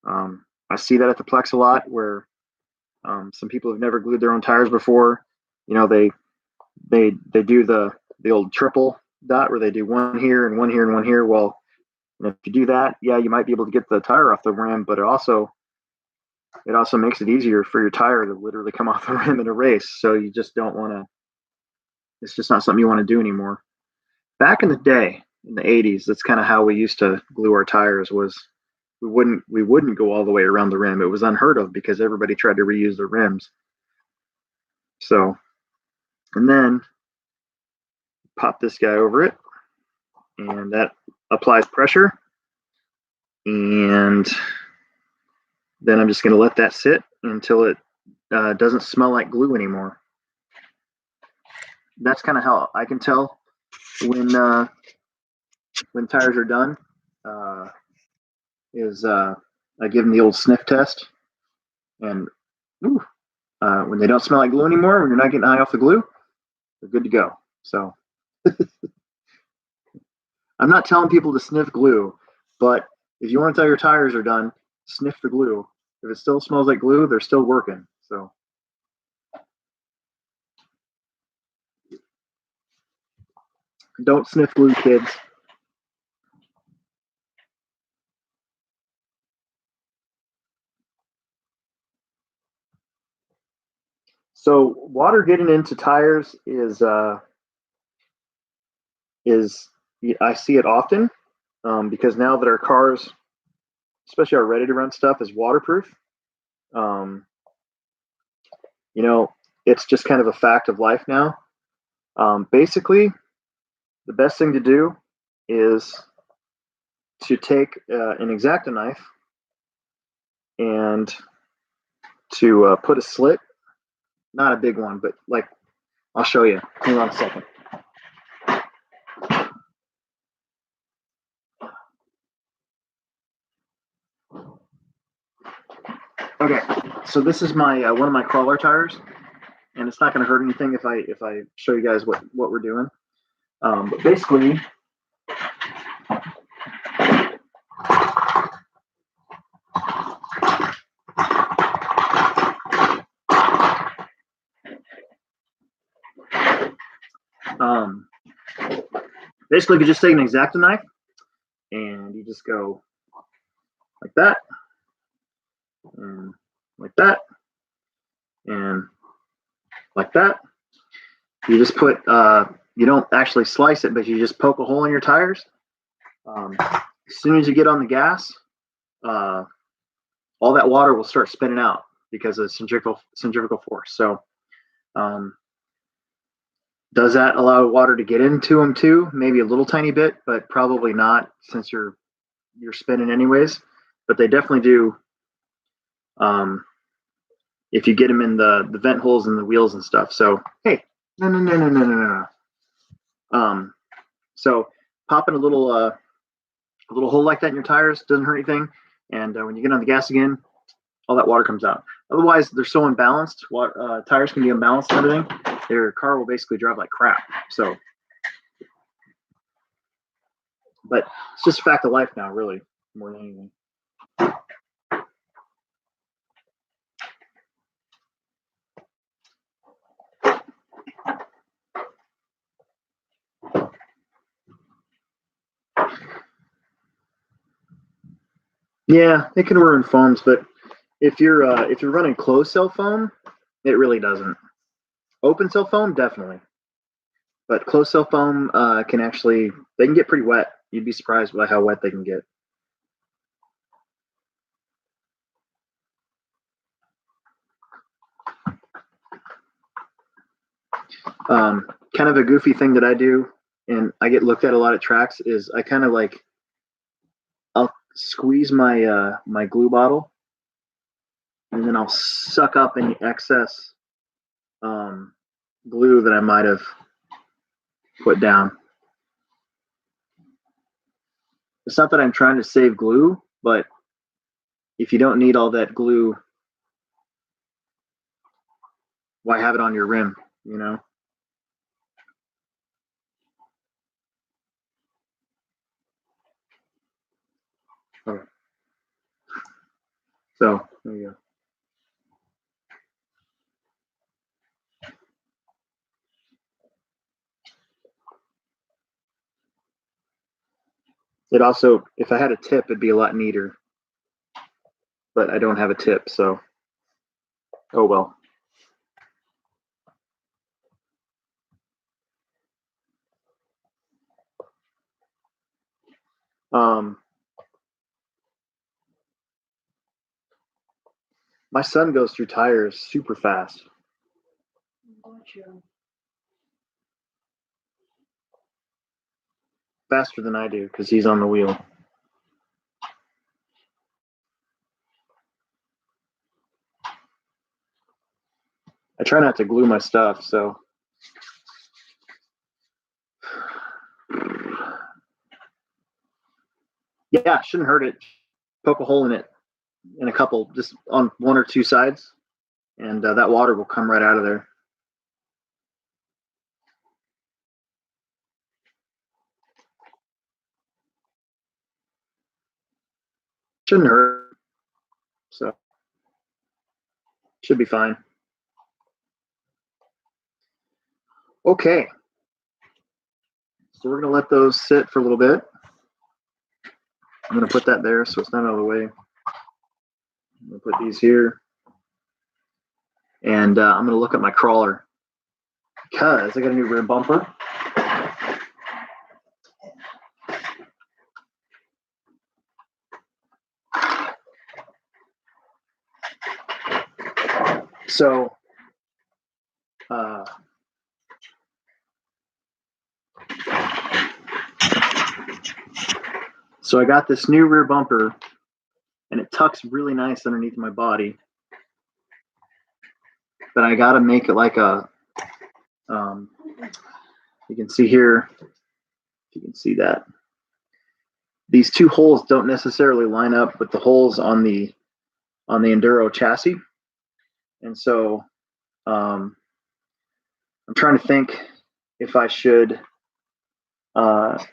A: I see that at the Plex a lot, where some people have never glued their own tires before. They do the old triple dot, where they do one here and one here and one here. Well, if you do that, yeah, you might be able to get the tire off the rim, but it also makes it easier for your tire to literally come off the rim in a race. So you just don't want to. It's just not something you want to do anymore. Back in the day, in the 80s, that's kind of how we used to glue our tires. Was we wouldn't go all the way around the rim. It was unheard of because everybody tried to reuse their rims. So, and then pop this guy over it, and that applies pressure. And then I'm just going to let that sit until it doesn't smell like glue anymore. That's kind of how I can tell when tires are done. I give them the old sniff test, and when they don't smell like glue anymore, when you're not getting high off the glue, they're good to go. So I'm not telling people to sniff glue, but if you want to tell your tires are done, sniff the glue. If it still smells like glue, they're still working. So don't sniff glue, kids. So water getting into tires is I see it often because now that our cars, especially our ready to run stuff, is waterproof. Um, you know, it's just kind of a fact of life now. Basically, the best thing to do is to take an X-Acto knife and to put a slit, not a big one, but like I'll show you. Hang on a second. Okay, so this is my one of my crawler tires, and it's not going to hurt anything if I show you guys what we're doing. But basically, um, basically, you just take an X-Acto knife and you just go like that, and like that, and like that. You just put you don't actually slice it, but you just poke a hole in your tires. As soon as you get on the gas, all that water will start spinning out because of centrifugal force. So, does that allow water to get into them too? Maybe a little tiny bit, but probably not since you're spinning anyways. But they definitely do. If you get them in the vent holes and the wheels and stuff. So hey, no. So popping a little hole like that in your tires doesn't hurt anything. And when you get on the gas again, all that water comes out. Otherwise, they're so imbalanced. Tires can be imbalanced and everything. Their car will basically drive like crap. So, but it's just a fact of life now, really, more than anything. Yeah, it can ruin foams, but if you're running closed cell foam, it really doesn't. Open cell foam, definitely, but closed cell foam can actually they can get pretty wet. You'd be surprised by how wet they can get. Kind of a goofy thing that I do, and I get looked at a lot at tracks, is I kind of like I'll squeeze my glue bottle, and then I'll suck up any excess um, glue that I might have put down. It's not that I'm trying to save glue, but if you don't need all that glue, why have it on your rim? You know. Okay. So there you go. It also, if I had a tip, it'd be a lot neater, but I don't have a tip, so oh well. Um, my son goes through tires super fast, faster than I do because he's on the wheel. I try not to glue my stuff, so yeah, shouldn't hurt it. Poke a hole in it in a couple, just on one or two sides, and that water will come right out of there. Shouldn't hurt, so should be fine. Okay, so we're gonna let those sit for a little bit. I'm gonna put that there so it's not out of the way. I'm gonna put these here, and I'm going to look at my crawler because I got a new rear bumper. So, I got this new rear bumper, and it tucks really nice underneath my body. But I got to make it like a, you can see here, if you can see that. These two holes don't necessarily line up with the holes on the Enduro chassis. And so I'm trying to think if I should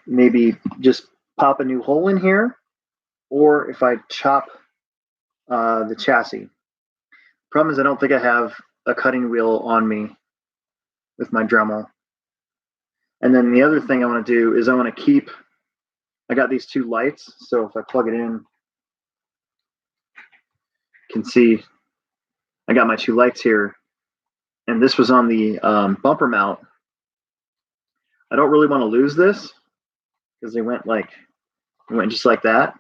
A: maybe just pop a new hole in here, or if I chop the chassis. Problem is I don't think I have a cutting wheel on me with my Dremel. And then the other thing I want to do is I want to keep, I got these two lights, so if I plug it in, you can see I got my two lights here, and this was on the bumper mount. I don't really want to lose this because they went just like that.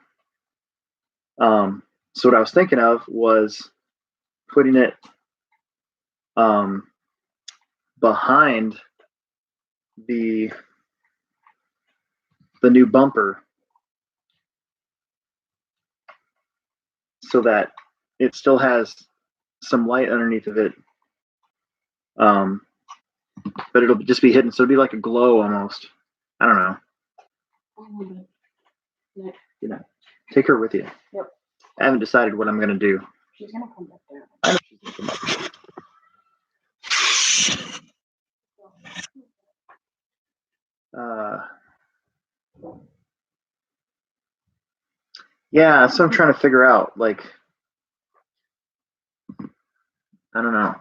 A: So what I was thinking of was putting it behind the new bumper so that it still has some light underneath of it. But it'll just be hidden, so it'll be like a glow almost. I don't know. You know, take her with you.
B: Yep.
A: I haven't decided what I'm gonna do.
B: She's gonna come back there.
A: I know she's gonna come back there. Yeah, so I'm trying to figure out, like, I don't know,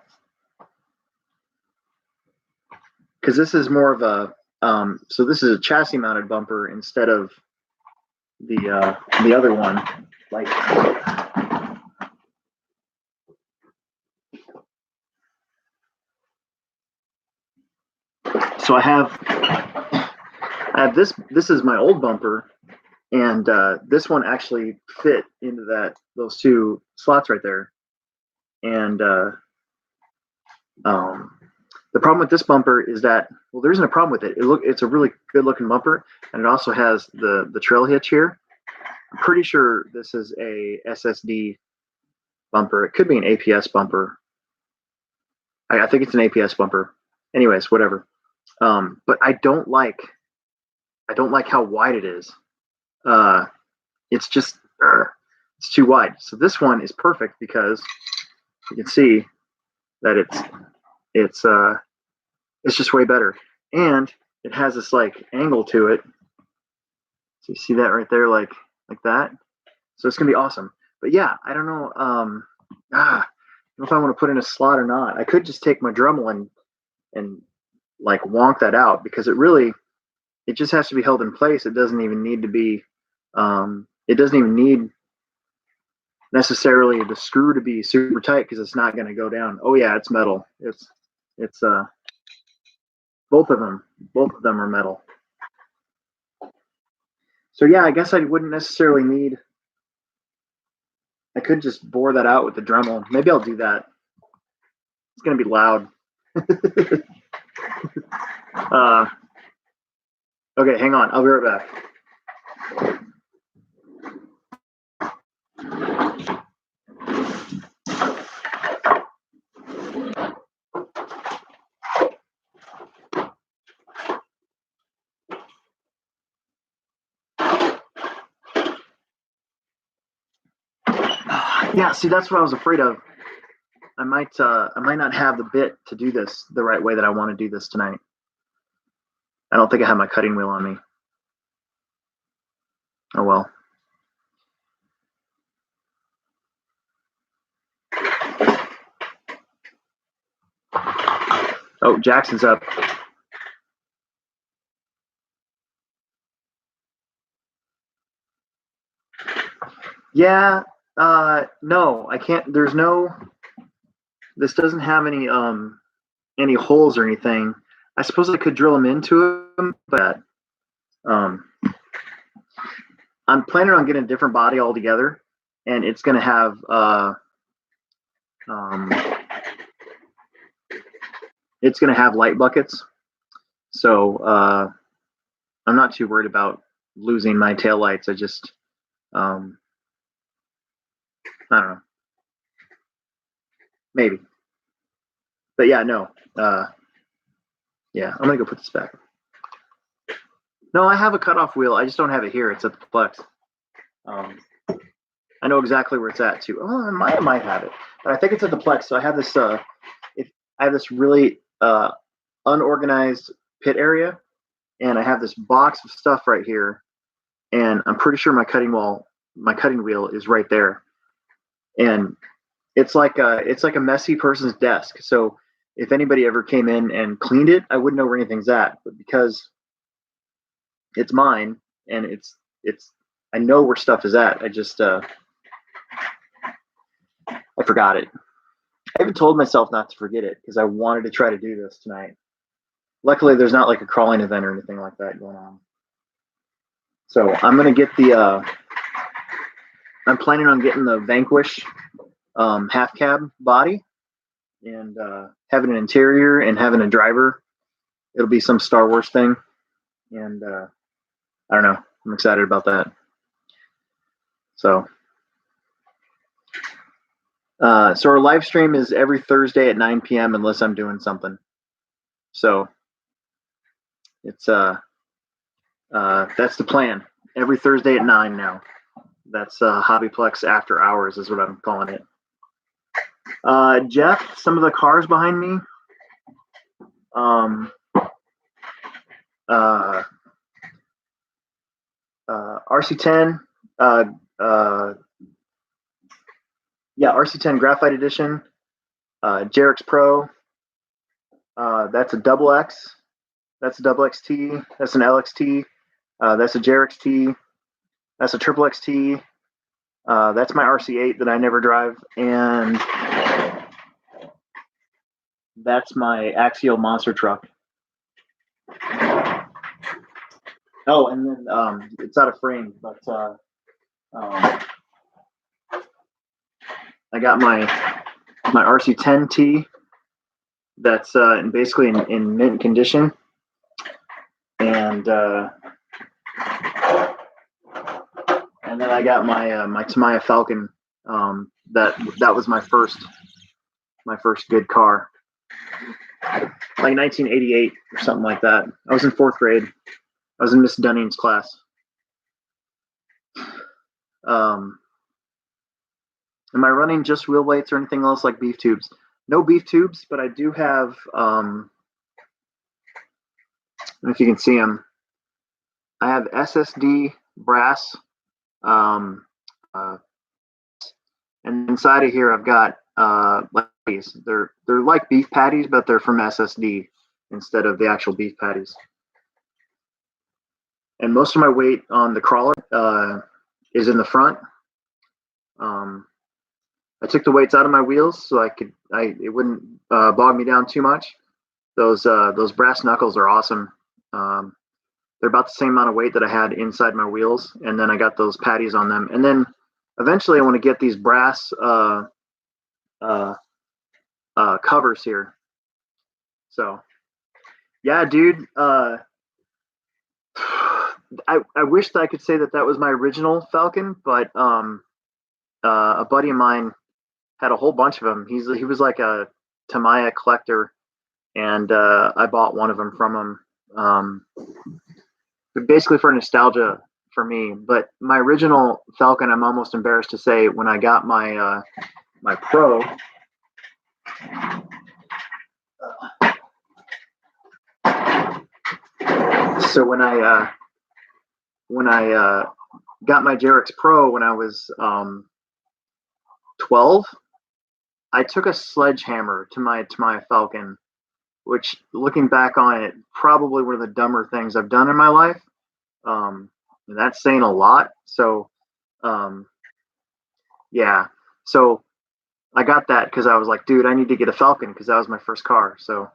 A: because this is more of a so this is a chassis mounted bumper instead of the other one. Like, so I have this. This is my old bumper, and this one actually fit into those two slots right there. And the problem with this bumper is that, well, there isn't a problem with it. It's a really good looking bumper, and it also has the trail hitch here. I'm pretty sure this is a SSD bumper. It could be an APS bumper. I think it's an APS bumper. Anyways, whatever. But I don't like how wide it is. It's just it's too wide. So this one is perfect because you can see that it's just way better, and it has this like angle to it. So you see that right there, like that. So it's gonna be awesome. But yeah, I don't know. I don't know if I want to put in a slot or not. I could just take my Dremel and like wonk that out, because it just has to be held in place. It doesn't even need to be. It doesn't even need necessarily the screw to be super tight, because it's not going to go down. Oh yeah, it's metal. It's both of them are metal. So yeah, I guess I wouldn't necessarily need. I could just bore that out with the Dremel. Maybe I'll do that. It's going to be loud. Okay, hang on. I'll be right back. Yeah, see, that's what I was afraid of. I might not have the bit to do this the right way that I want to do this tonight. I don't think I have my cutting wheel on me. Oh well. Oh, Jackson's up. Yeah, no, I can't. There's no this doesn't have any holes or anything. I suppose I could drill them into them, but I'm planning on getting a different body altogether, and it's going to have light buckets. So I'm not too worried about losing my taillights. I just I don't know, maybe, but yeah, no, yeah, I'm gonna go put this back. No, I have a cutoff wheel. I just don't have it here. It's at the Plex. I know exactly where it's at too. Oh, I might have it, but I think it's at the Plex. So I have this. I have this really unorganized pit area, and I have this box of stuff right here, and I'm pretty sure my cutting wheel is right there, and it's like a messy person's desk. So if anybody ever came in and cleaned it, I wouldn't know where anything's at. But because it's mine and I know where stuff is at. I just I forgot it. I even told myself not to forget it because I wanted to try to do this tonight. Luckily, there's not like a crawling event or anything like that going on. So I'm gonna get the. I'm planning on getting the Vanquish half cab body and having an interior and having a driver. It'll be some Star Wars thing, and I don't know. I'm excited about that. So our live stream is every Thursday at 9 p.m. unless I'm doing something. So it's that's the plan. Every Thursday at 9 now. That's HobbyPlex Afterhours is what I'm calling it. Jeff, some of the cars behind me. RC10. RC10 Graphite Edition. Jerix Pro. That's a double X. That's a double XT. That's an LXT. That's a Jerix T. That's a triple XT. That's my RC8 that I never drive, and that's my Axial monster truck. Oh, and then it's out of frame, but I got my RC10T that's basically in mint condition, and then I got my Tamiya Falcon. That was my first good car, like 1988 or something like that. I was in 4th grade. I was in Miss Dunning's class. Am I running just wheel weights or anything else like beef tubes? No beef tubes, but I do have. I don't know if you can see them. I have SSD brass, and inside of here I've got patties. They're like beef patties, but they're from SSD instead of the actual beef patties. And most of my weight on the crawler is in the front. I took the weights out of my wheels so it wouldn't bog me down too much. Those brass knuckles are awesome. They're about the same amount of weight that I had inside my wheels, and then I got those patties on them. And then eventually I want to get these brass covers here. So yeah, dude. I wish that I could say that was my original Falcon, but a buddy of mine had a whole bunch of them. He was like a Tamiya collector, and I bought one of them from him, basically for nostalgia for me. But my original Falcon, I'm almost embarrassed to say, when I got my my Pro. So when I got my Jerix Pro when I was 12, I took a sledgehammer to my Falcon, which, looking back on it, probably one of the dumber things I've done in my life. And that's saying a lot. So yeah. So I got that because I was like, dude, I need to get a Falcon because that was my first car. So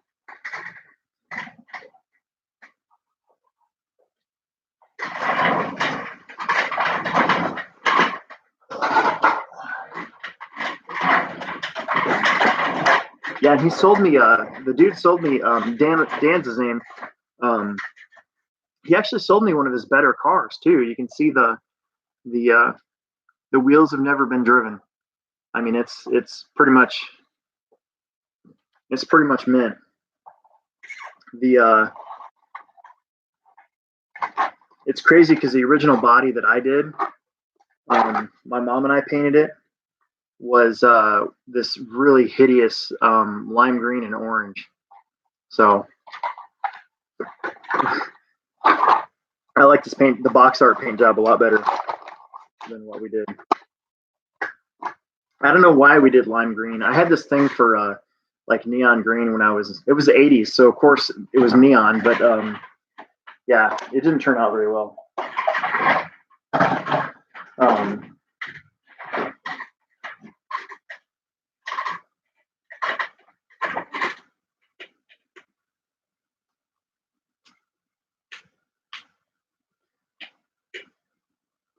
A: yeah, and he sold me. The dude sold me. Dan's his name. Um, he actually sold me one of his better cars too. You can see the the wheels have never been driven. I mean, it's pretty much mint. The It's crazy because the original body that I did, my mom and I painted it, was this really hideous lime green and orange. So I like this paint, the box art paint job, a lot better than what we did. I don't know why we did lime green. I had this thing for like neon green when it was the 80s, so of course it was neon, but yeah, it didn't turn out very well. Um,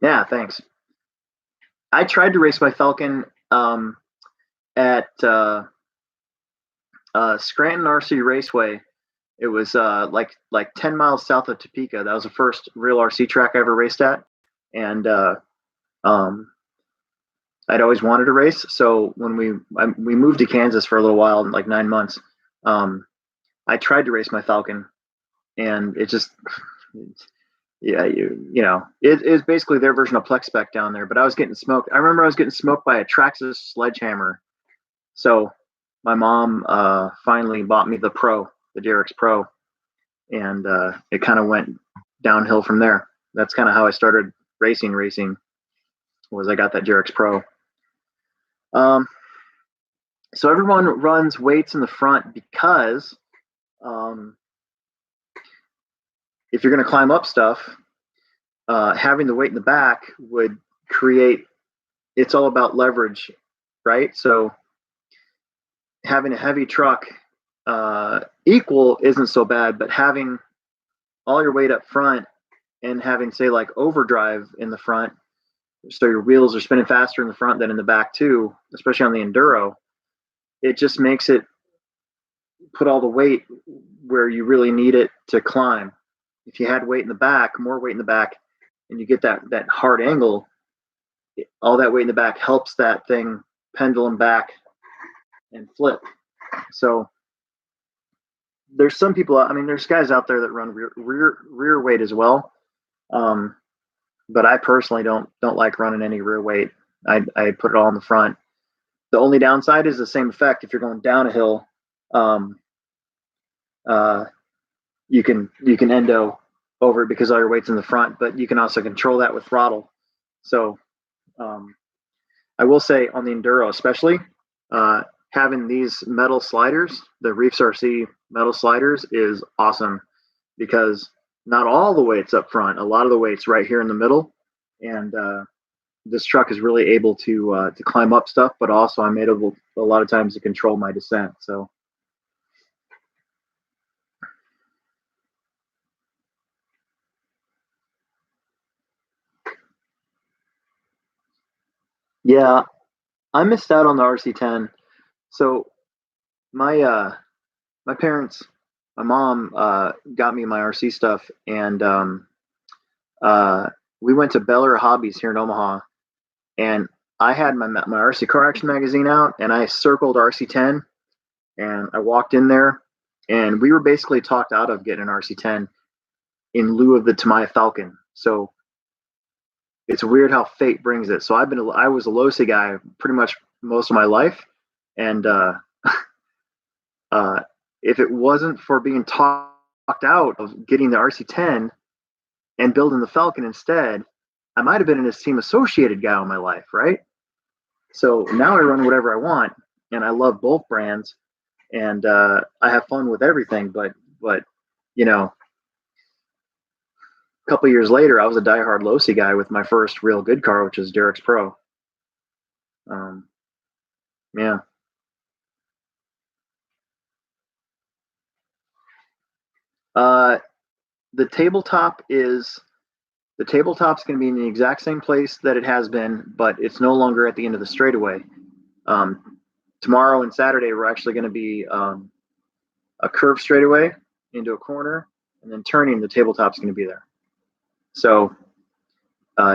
A: yeah, thanks. I tried to race my Falcon at Scranton RC Raceway. It was like 10 miles south of Topeka. That was the first real RC track I ever raced at, and um, I'd always wanted to race. So when we moved to Kansas for a little while, like 9 months, I tried to race my Falcon, and it just yeah, you know, it is basically their version of Plex Spec down there. But I was getting smoked. I remember I was getting smoked by a Traxxas sledgehammer. So my mom finally bought me the DRX Pro, and it kind of went downhill from there. That's kind of how I started racing. Was I got that DRX Pro. Um, so everyone runs weights in the front because um, if you're going to climb up stuff, having the weight in the back would create. It's all about leverage, right? So having a heavy truck equal isn't so bad, but having all your weight up front and having, say, like overdrive in the front, so your wheels are spinning faster in the front than in the back too, especially on the enduro, it just makes it put all the weight where you really need it to climb. If you had weight in the back, more weight in the back, and you get that hard angle, all that weight in the back helps that thing pendulum back and flip. So there's some people, I mean, there's guys out there that run rear weight as well. But I personally don't like running any rear weight. I put it all in the front. The only downside is the same effect. If you're going down a hill, you can endo over it because all your weight's in the front, but you can also control that with throttle. So I will say on the enduro, especially having these metal sliders, the Reefs RC metal sliders, is awesome because not all the weight's up front. A lot of the weight's right here in the middle, and this truck is really able to climb up stuff, but also I'm able a lot of times to control my descent. So yeah, I missed out on the RC10. So my my parents, my mom got me my RC stuff, and uh, we went to Bel Air Hobbies here in Omaha, and I had my RC Car Action magazine out, and I circled RC10, and I walked in there, and we were basically talked out of getting an RC10 in lieu of the Tamiya Falcon. So it's weird how fate brings it. So I was a Losi guy pretty much most of my life, and uh, if it wasn't for being talked out of getting the RC10 and building the Falcon instead, I might have been an Team Associated guy all my life, right? So now I run whatever I want, and I love both brands, and I have fun with everything. But you know, a couple years later, I was a diehard Losi guy with my first real good car, which was Derek's Pro. Um, Yeah. Uh, the tabletop's going to be in the exact same place that it has been, but it's no longer at the end of the straightaway. Tomorrow and Saturday, we're actually going to be a curve straightaway into a corner, and then turning, the tabletop's going to be there. So,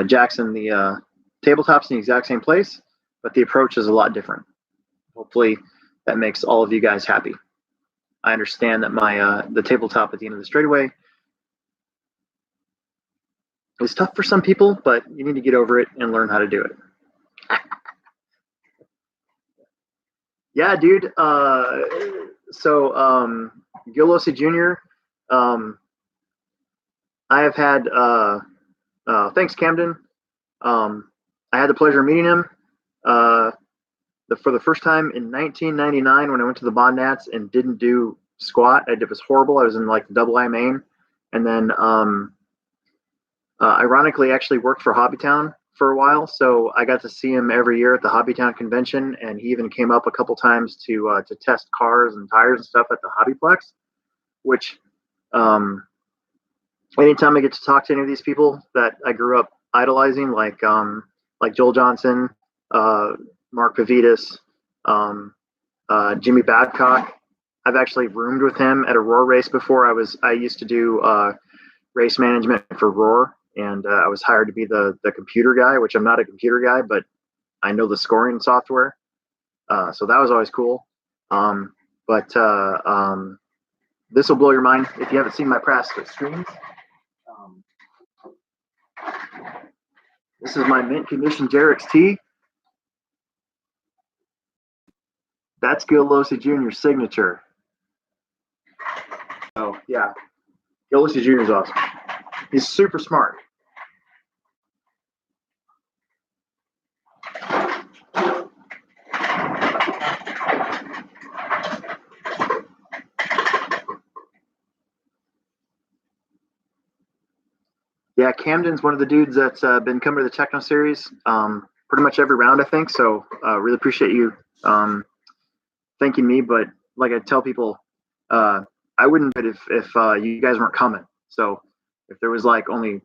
A: Jackson, the tabletop's in the exact same place, but the approach is a lot different. Hopefully, that makes all of you guys happy. I understand that the tabletop at the end of the straightaway is tough for some people, but you need to get over it and learn how to do it. Yeah, dude. Gil Losi Jr. I have had. Thanks, Camden. I had the pleasure of meeting him for the first time in 1999 when I went to the Bond Nats and didn't do squat. It was horrible. I was in like the double I main, and then ironically, actually worked for Hobbytown for a while, so I got to see him every year at the Hobbytown convention, and he even came up a couple times to test cars and tires and stuff at the HobbyPlex. Which, anytime I get to talk to any of these people that I grew up idolizing, like Joel Johnson, Mark Pavidis, Jimmy Babcock. I've actually roomed with him at a Roar race before. I used to do race management for Roar, and I was hired to be the computer guy, which I'm not a computer guy, but I know the scoring software. So that was always cool. This will blow your mind if you haven't seen my past streams. This is my mint condition Derek's tee. That's Gil Losi Jr.'s signature. Oh, yeah. Gil Losi Jr. is awesome. He's super smart. Yeah, Camden's one of the dudes that's been coming to the Techno Series pretty much every round, I think. So really appreciate you thanking me. But like I tell people, I wouldn't do it if you guys weren't coming. So if there was like only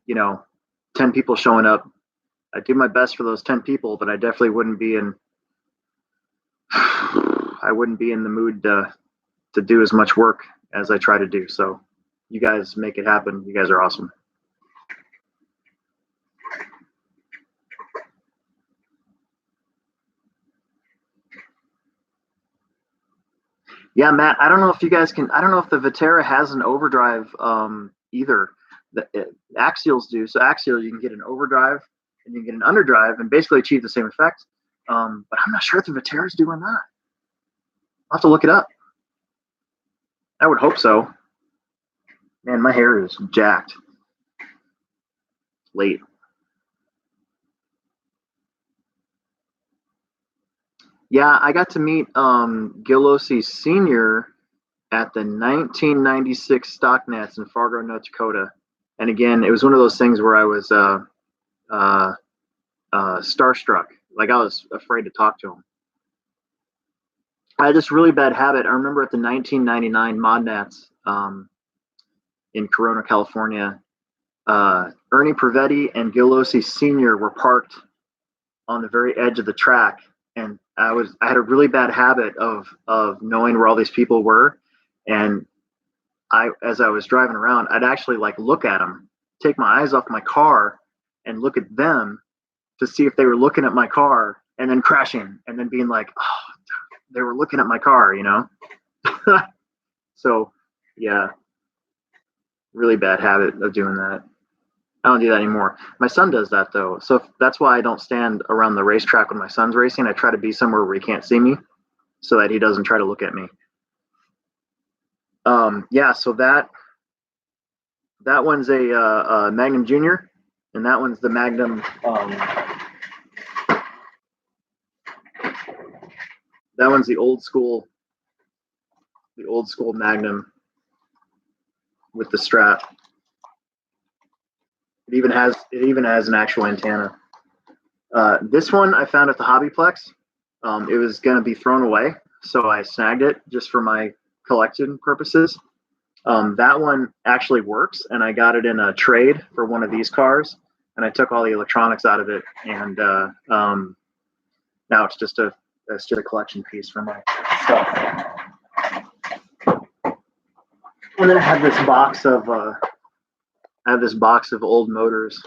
A: 10 people showing up, I'd do my best for those 10 people, but I definitely wouldn't be in. I wouldn't be in the mood to do as much work as I try to do. So you guys make it happen. You guys are awesome. Yeah, Matt, I don't know if you guys can. I don't know if the Vitera has an overdrive either. The Axials do. So Axial, you can get an overdrive and you can get an underdrive and basically achieve the same effect. But I'm not sure if the Vitera's do or not. I'll have to look it up. I would hope so. Man, my hair is jacked. Late. Yeah, I got to meet Gil Losi Sr. at the 1996 Stock Nats in Fargo, North Dakota. And again, it was one of those things where I was starstruck. Like I was afraid to talk to him. I had this really bad habit. I remember at the 1999 Mod Nats in Corona, California, Ernie Prevetti and Gil Losi Sr. were parked on the very edge of the track, and I had a really bad habit of knowing where all these people were, and as I was driving around, I'd actually like look at them, take my eyes off my car, and look at them to see if they were looking at my car, and then crashing, and then being like, oh, they were looking at my car, So, yeah, really bad habit of doing that. I don't do that anymore. My son does that though, so that's why I don't stand around the racetrack when my son's racing. I try to be somewhere where he can't see me, so that he doesn't try to look at me. Yeah, so that one's a Magnum Junior, and that one's the Magnum. That one's the old school Magnum with the strap. It even has an actual antenna. This one I found at the HobbyPlex. It was going to be thrown away, so I snagged it just for my collection purposes. That one actually works, and I got it in a trade for one of these cars, and I took all the electronics out of it, and now it's just a collection piece for my stuff. And then I have this box of old motors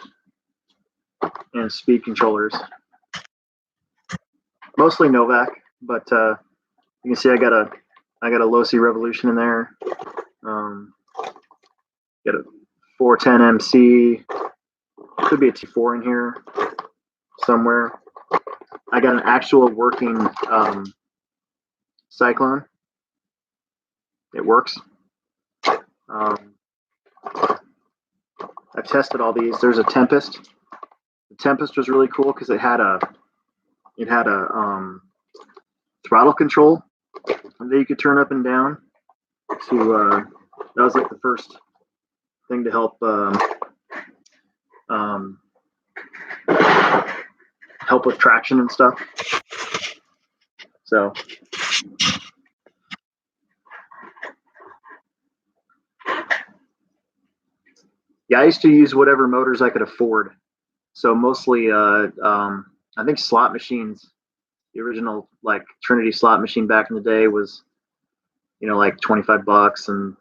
A: and speed controllers, mostly Novak, but you can see I got a Losi Revolution in there. Got a 410 MC. Could be a T4 in here somewhere. I got an actual working Cyclone. It works. I've tested all these. There's a Tempest. The Tempest was really cool because it had a throttle control that you could turn up and down. To that was like the first thing to help help with traction and stuff. So yeah, I used to use whatever motors I could afford. So mostly, I think slot machines. The original like Trinity slot machine back in the day was, like $25, and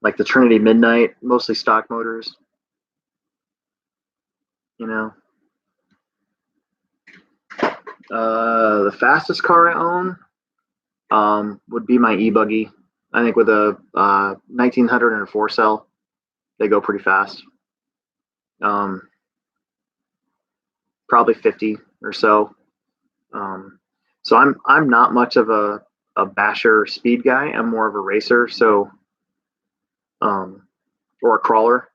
A: like the Trinity Midnight, mostly stock motors. The fastest car I own would be my e-buggy. I think with a 1900 and a 4-cell, they go pretty fast. Probably 50 or so. So I'm not much of a basher speed guy. I'm more of a racer, so or a crawler.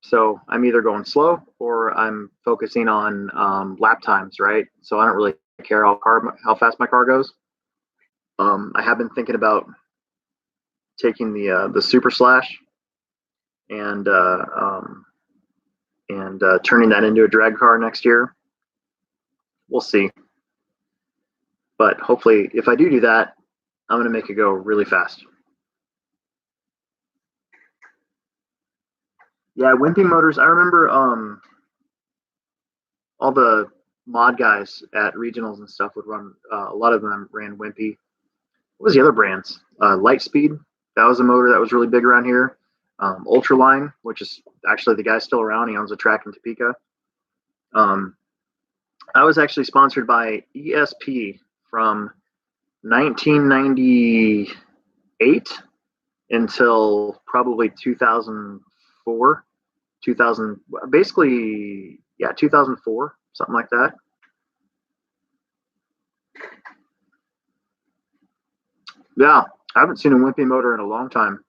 A: So I'm either going slow or I'm focusing on lap times, right? So I don't really care how fast my car goes. I have been thinking about taking the Super Slash and turning that into a drag car next year. We'll see. But hopefully, if I do that, I'm going to make it go really fast. Yeah, Wimpy Motors. I remember all the mod guys at regionals and stuff would run. A lot of them ran Wimpy. What was the other brands? Lightspeed. That was a motor that was really big around here. Ultraline, which is actually the guy's still around. He owns a track in Topeka. I was actually sponsored by ESP from 1998 until probably 2004, 2000, basically, yeah, 2004, something like that. Yeah, I haven't seen a Wimpy motor in a long time.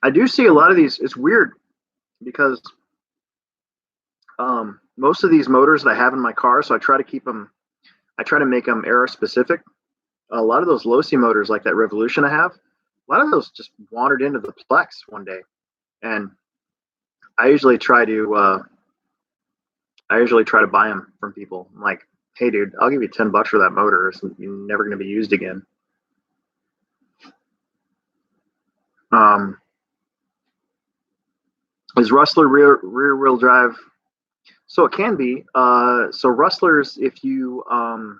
A: I do see a lot of these. It's weird because most of these motors that I have in my car, so I try to make them era specific. A lot of those Losi motors, like that Revolution I have, a lot of those just wandered into the Plex one day, and I usually try to buy them from people. I'm like, hey, dude, I'll give you $10 for that motor. It's never going to be used again. Is Rustler rear wheel drive? So it can be. So Rustlers, if you run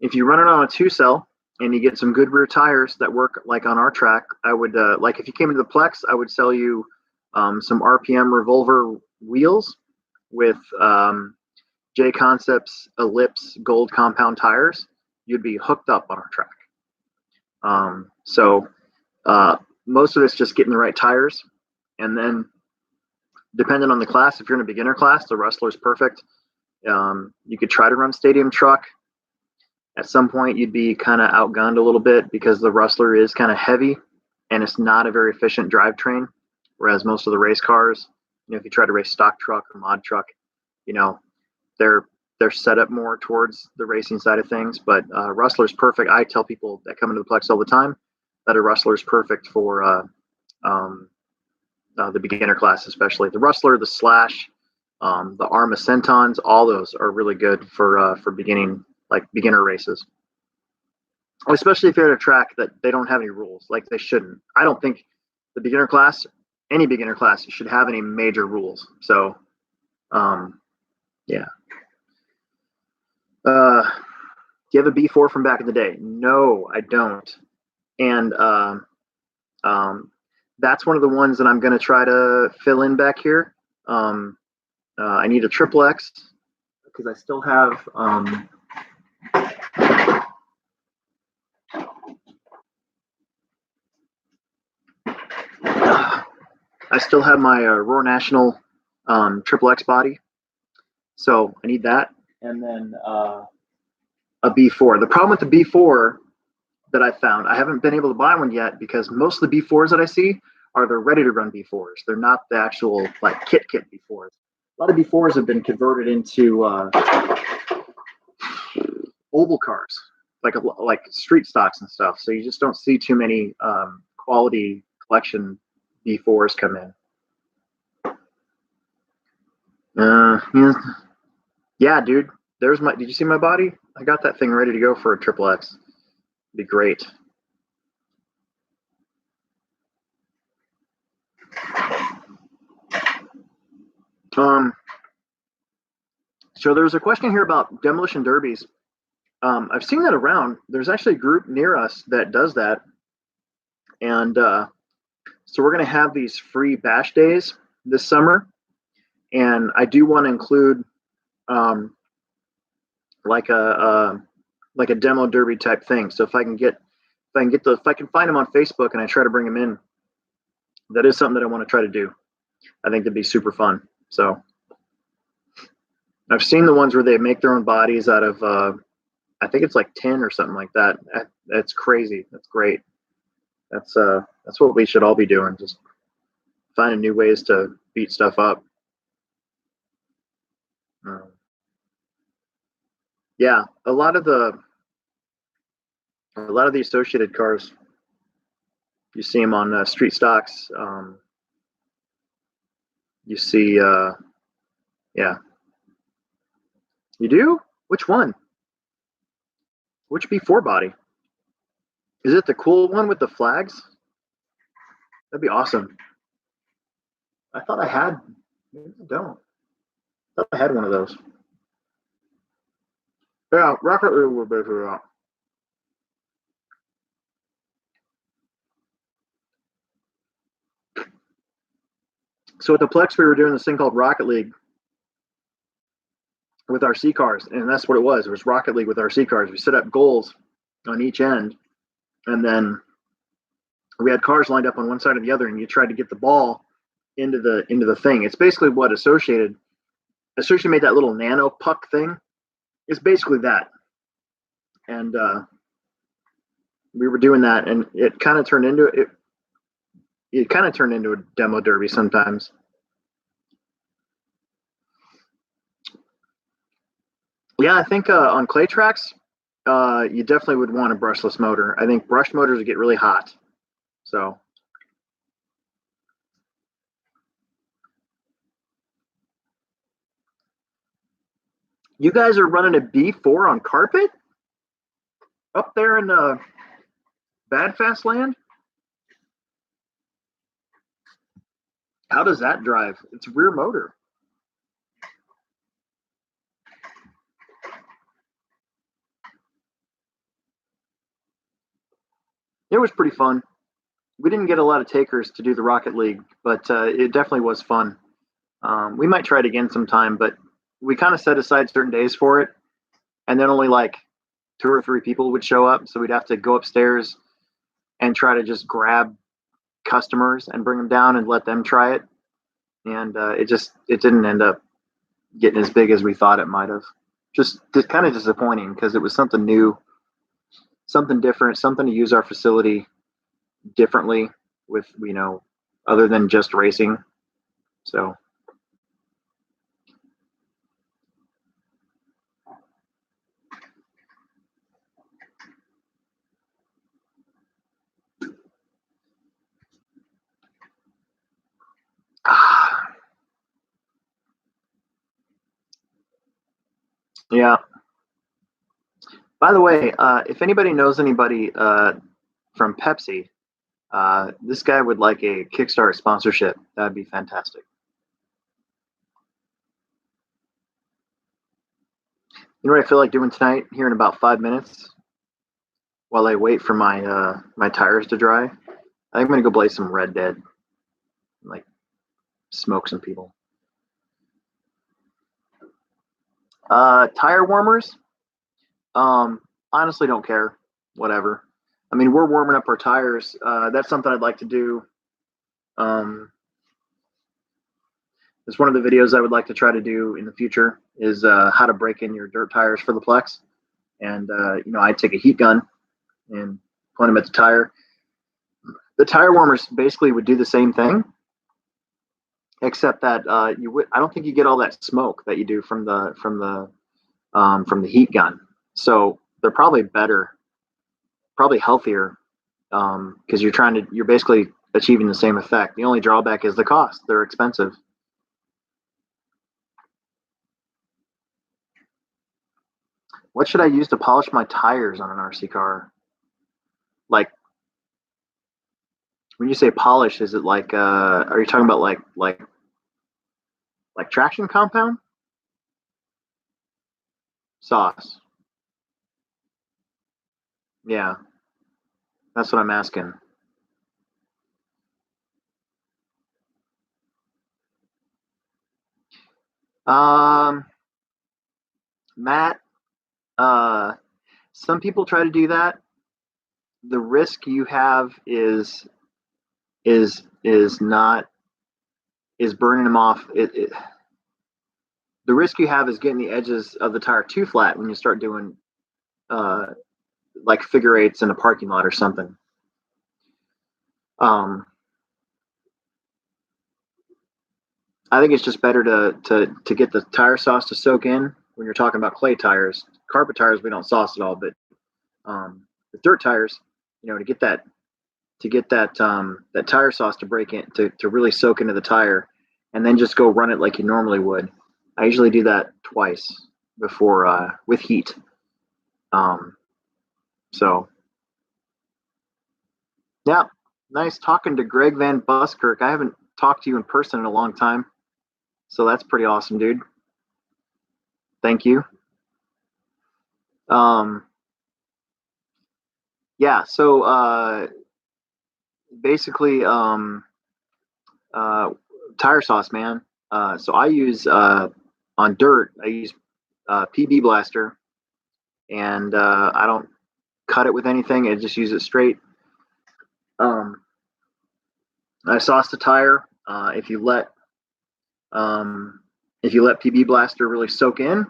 A: it on a 2-cell and you get some good rear tires that work like on our track, I would like if you came into the Plex, I would sell you some RPM Revolver wheels with J Concepts Ellipse Gold compound tires. You'd be hooked up on our track. So most of it's just getting the right tires, and then depending on the class, if you're in a beginner class, the Rustler's perfect. You could try to run stadium truck. At some point, you'd be kind of outgunned a little bit because the Rustler is kind of heavy and it's not a very efficient drivetrain. Whereas most of the race cars, if you try to race stock truck or mod truck, they're set up more towards the racing side of things. But Rustler's perfect. I tell people that come into the Plex all the time that a Rustler's perfect for the beginner class, especially the Rustler, the Slash, the Arma Centons. All those are really good for beginning, like beginner races, especially if you're at a track that they don't have any rules, like they shouldn't. I don't think the beginner class, any beginner class, should have any major rules. So, yeah. Do you have a B4 from back in the day? No, I don't. And that's one of the ones that I'm going to try to fill in back here. I need a triple X because I still have my Roar National triple X body, so I need that, and then a B4. The problem with the B4 that I found, I haven't been able to buy one yet because most of the B4s that I see are the ready to run B4s. They're not the actual like kit B4s. A lot of B4s have been converted into oval cars, like street stocks and stuff. So you just don't see too many quality collection B4s come in. Yeah, dude. There's my. Did you see my body? I got that thing ready to go for a triple X. It'd be great. So there's a question here about demolition derbies. I've seen that around. There's actually a group near us that does that, and so we're going to have these free bash days this summer, and I do want to include like a demo derby type thing. So if I can find them on Facebook and I try to bring them in, that is something that I want to try to do. I think that'd be super fun. So I've seen the ones where they make their own bodies out of I think it's like tin or something like that. That's crazy. That's great. That's what we should all be doing. Just finding new ways to beat stuff up. Yeah, a lot of the associated cars, you see them on street stocks. You see, yeah. You do? Which one? Which B4 body? Is it the cool one with the flags? That'd be awesome. I thought I had. Maybe I don't. I thought I had one of those. Yeah, Rocket League will be for that. So at the Plex, we were doing this thing called Rocket League with our C cars, and that's what it was. It was Rocket League with our C cars. We set up goals on each end, and then we had cars lined up on one side or the other, and you tried to get the ball into the thing. It's basically what Associated made that little nano puck thing. It's basically that, and we were doing that, and it kind of turned into it. It kind of turned into a demo derby sometimes. Yeah, I think on clay tracks, you definitely would want a brushless motor. I think brushed motors would get really hot. So, you guys are running a B4 on carpet up there in Bad Fast Land? How does that drive? It's a rear motor. It was pretty fun. We didn't get a lot of takers to do the Rocket League, but it definitely was fun. We might try it again sometime, but we kind of set aside certain days for it, and then only like 2 or 3 people would show up, so we'd have to go upstairs and try to just grab customers and bring them down and let them try it. And it didn't end up getting as big as we thought it might have. Just kind of disappointing because it was something new, something different, something to use our facility differently with, other than just racing. So. Yeah. By the way, if anybody knows anybody from Pepsi, this guy would like a Kickstarter sponsorship. That'd be fantastic. You know what I feel like doing tonight? Here in about 5 minutes, while I wait for my tires to dry, I'm gonna go play some Red Dead, and, like smoke some people. Tire warmers. Honestly, don't care. Whatever. I mean, we're warming up our tires. That's something I'd like to do. It's one of the videos I would like to try to do in the future is how to break in your dirt tires for the Plex. And I take a heat gun and point them at the tire. The tire warmers basically would do the same thing, except that I don't think you get all that smoke that you do from the heat gun. So they're probably better, probably healthier, because you're basically achieving the same effect. The only drawback is the cost. They're expensive. What should I use to polish my tires on an RC car? Like, when you say polish, is it like are you talking about like traction compound? Sauce. Yeah, that's what I'm asking. Um, Matt, uh, some people try to do that. The risk you have is not is burning them off. The risk you have is getting the edges of the tire too flat when you start doing uh, like figure eights in a parking lot or something. Um, I think it's just better to get the tire sauce to soak in when you're talking about clay tires. Carpet tires we don't sauce at all, but the dirt tires, to get that tire sauce to break in to really soak into the tire, and then just go run it like you normally would. I usually do that twice before with heat. Um, so yeah, nice talking to Greg Van Buskirk. I haven't talked to you in person in a long time, so that's pretty awesome, dude. Thank you. Um, yeah, so basically, uh, tire sauce, man. So I use on dirt, I use PB Blaster, and I don't cut it with anything. I just use it straight. Um, I sauce the tire. If you let PB Blaster really soak in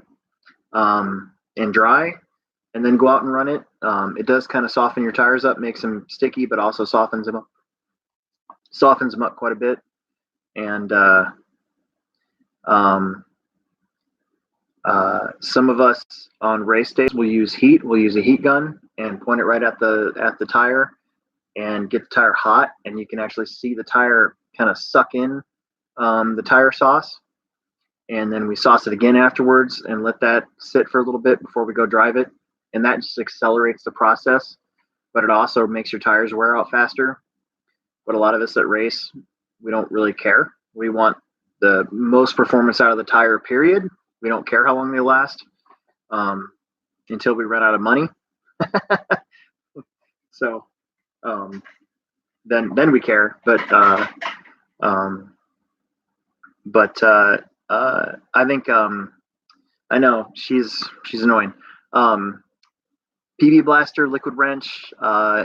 A: and dry, and then go out and run it, it does kind of soften your tires up, makes them sticky, but also softens them up quite a bit. And um, some of us on race days will use heat. We'll use a heat gun and point it right at the tire and get the tire hot, and you can actually see the tire kind of suck in the tire sauce. And then we sauce it again afterwards and let that sit for a little bit before we go drive it. And that just accelerates the process, but it also makes your tires wear out faster. But a lot of us that race, we don't really care. We want the most performance out of the tire, period. We don't care how long they last um, until we run out of money. So um, then we care. Um, but I think I know she's annoying. PB Blaster, Liquid Wrench,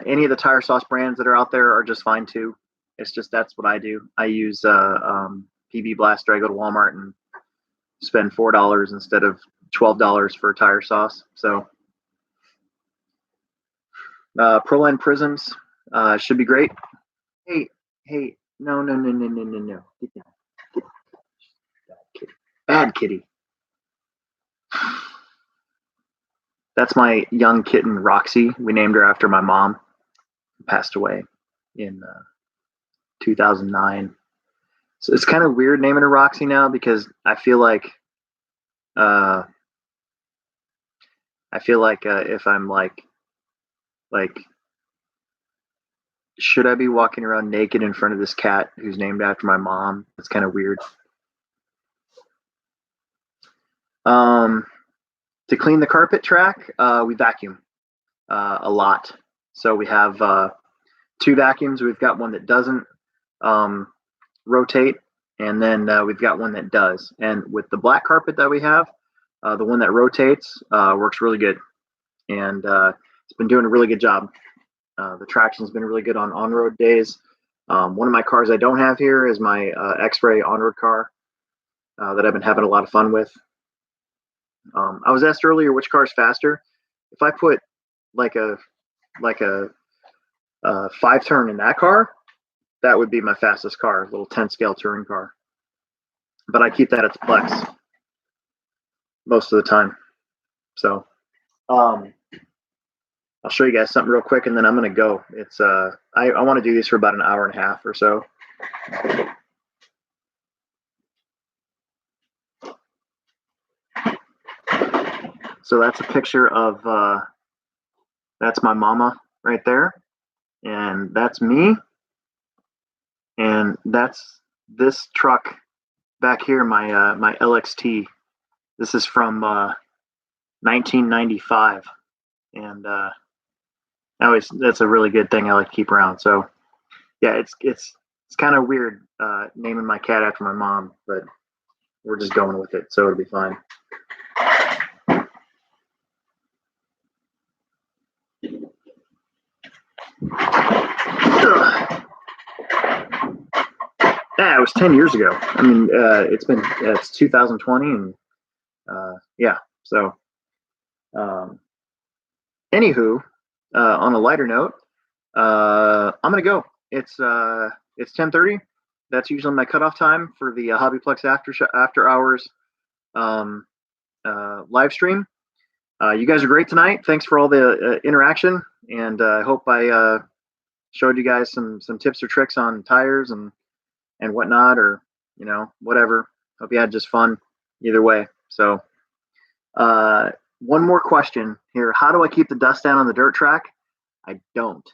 A: any of the tire sauce brands that are out there are just fine too. It's just that's what I do. I use PB Blaster. I go to Walmart and spend $4 instead of $12 for tire sauce. So Proline Prisms should be great. Hey, hey, no, no, no, no, no, no, no. Get down. Get down. Bad kitty. Bad kitty. That's my young kitten, Roxy. We named her after my mom, who passed away in 2009. So it's kind of weird naming her Roxy now because I feel like uh, I feel like if I'm like, should I be walking around naked in front of this cat who's named after my mom? It's kind of weird. To clean the carpet track, we vacuum a lot. So we have 2 vacuums. We've got one that doesn't rotate, and then we've got one that does. And with the black carpet that we have, the one that rotates works really good, and it's been doing a really good job. The traction's been really good on on-road days. One of my cars I don't have here is my X-Ray on-road car that I've been having a lot of fun with. I was asked earlier which car is faster. If I put like a 5-turn in that car, that would be my fastest car, a little 10-scale touring car. But I keep that at the Plex most of the time. So I'll show you guys something real quick, and then I'm gonna go. It's I want to do these for about an hour and a half or so. So that's a picture of that's my mama right there, and that's me, and that's this truck back here, my LXT. This is from 1995, and that's a really good thing I like to keep around. So yeah, it's kind of weird naming my cat after my mom, but we're just going with it, so it'll be fine. Yeah, it was 10 years ago. I mean, it's 2020, and yeah. So, anywho, on a lighter note, I'm gonna go. It's 10:30. That's usually my cutoff time for the HobbyPlex after hours live stream. You guys are great tonight. Thanks for all the interaction, and I hope I showed you guys some tips or tricks on tires and whatnot, or whatever. Hope you had just fun either way. So one more question here: how do I keep the dust down on the dirt track? I don't.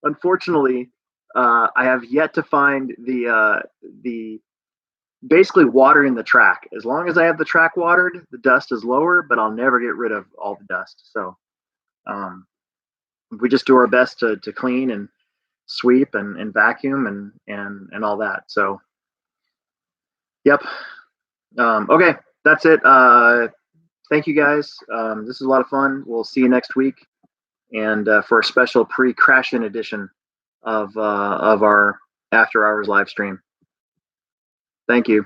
A: Unfortunately, I have yet to find the basically watering the track. As long as I have the track watered, the dust is lower, but I'll never get rid of all the dust. So we just do our best to clean and sweep and vacuum and all that. So yep. Okay, that's it. Thank you guys. This is a lot of fun. We'll see you next week, and for a special pre-crash-in edition of our after hours live stream. Thank you.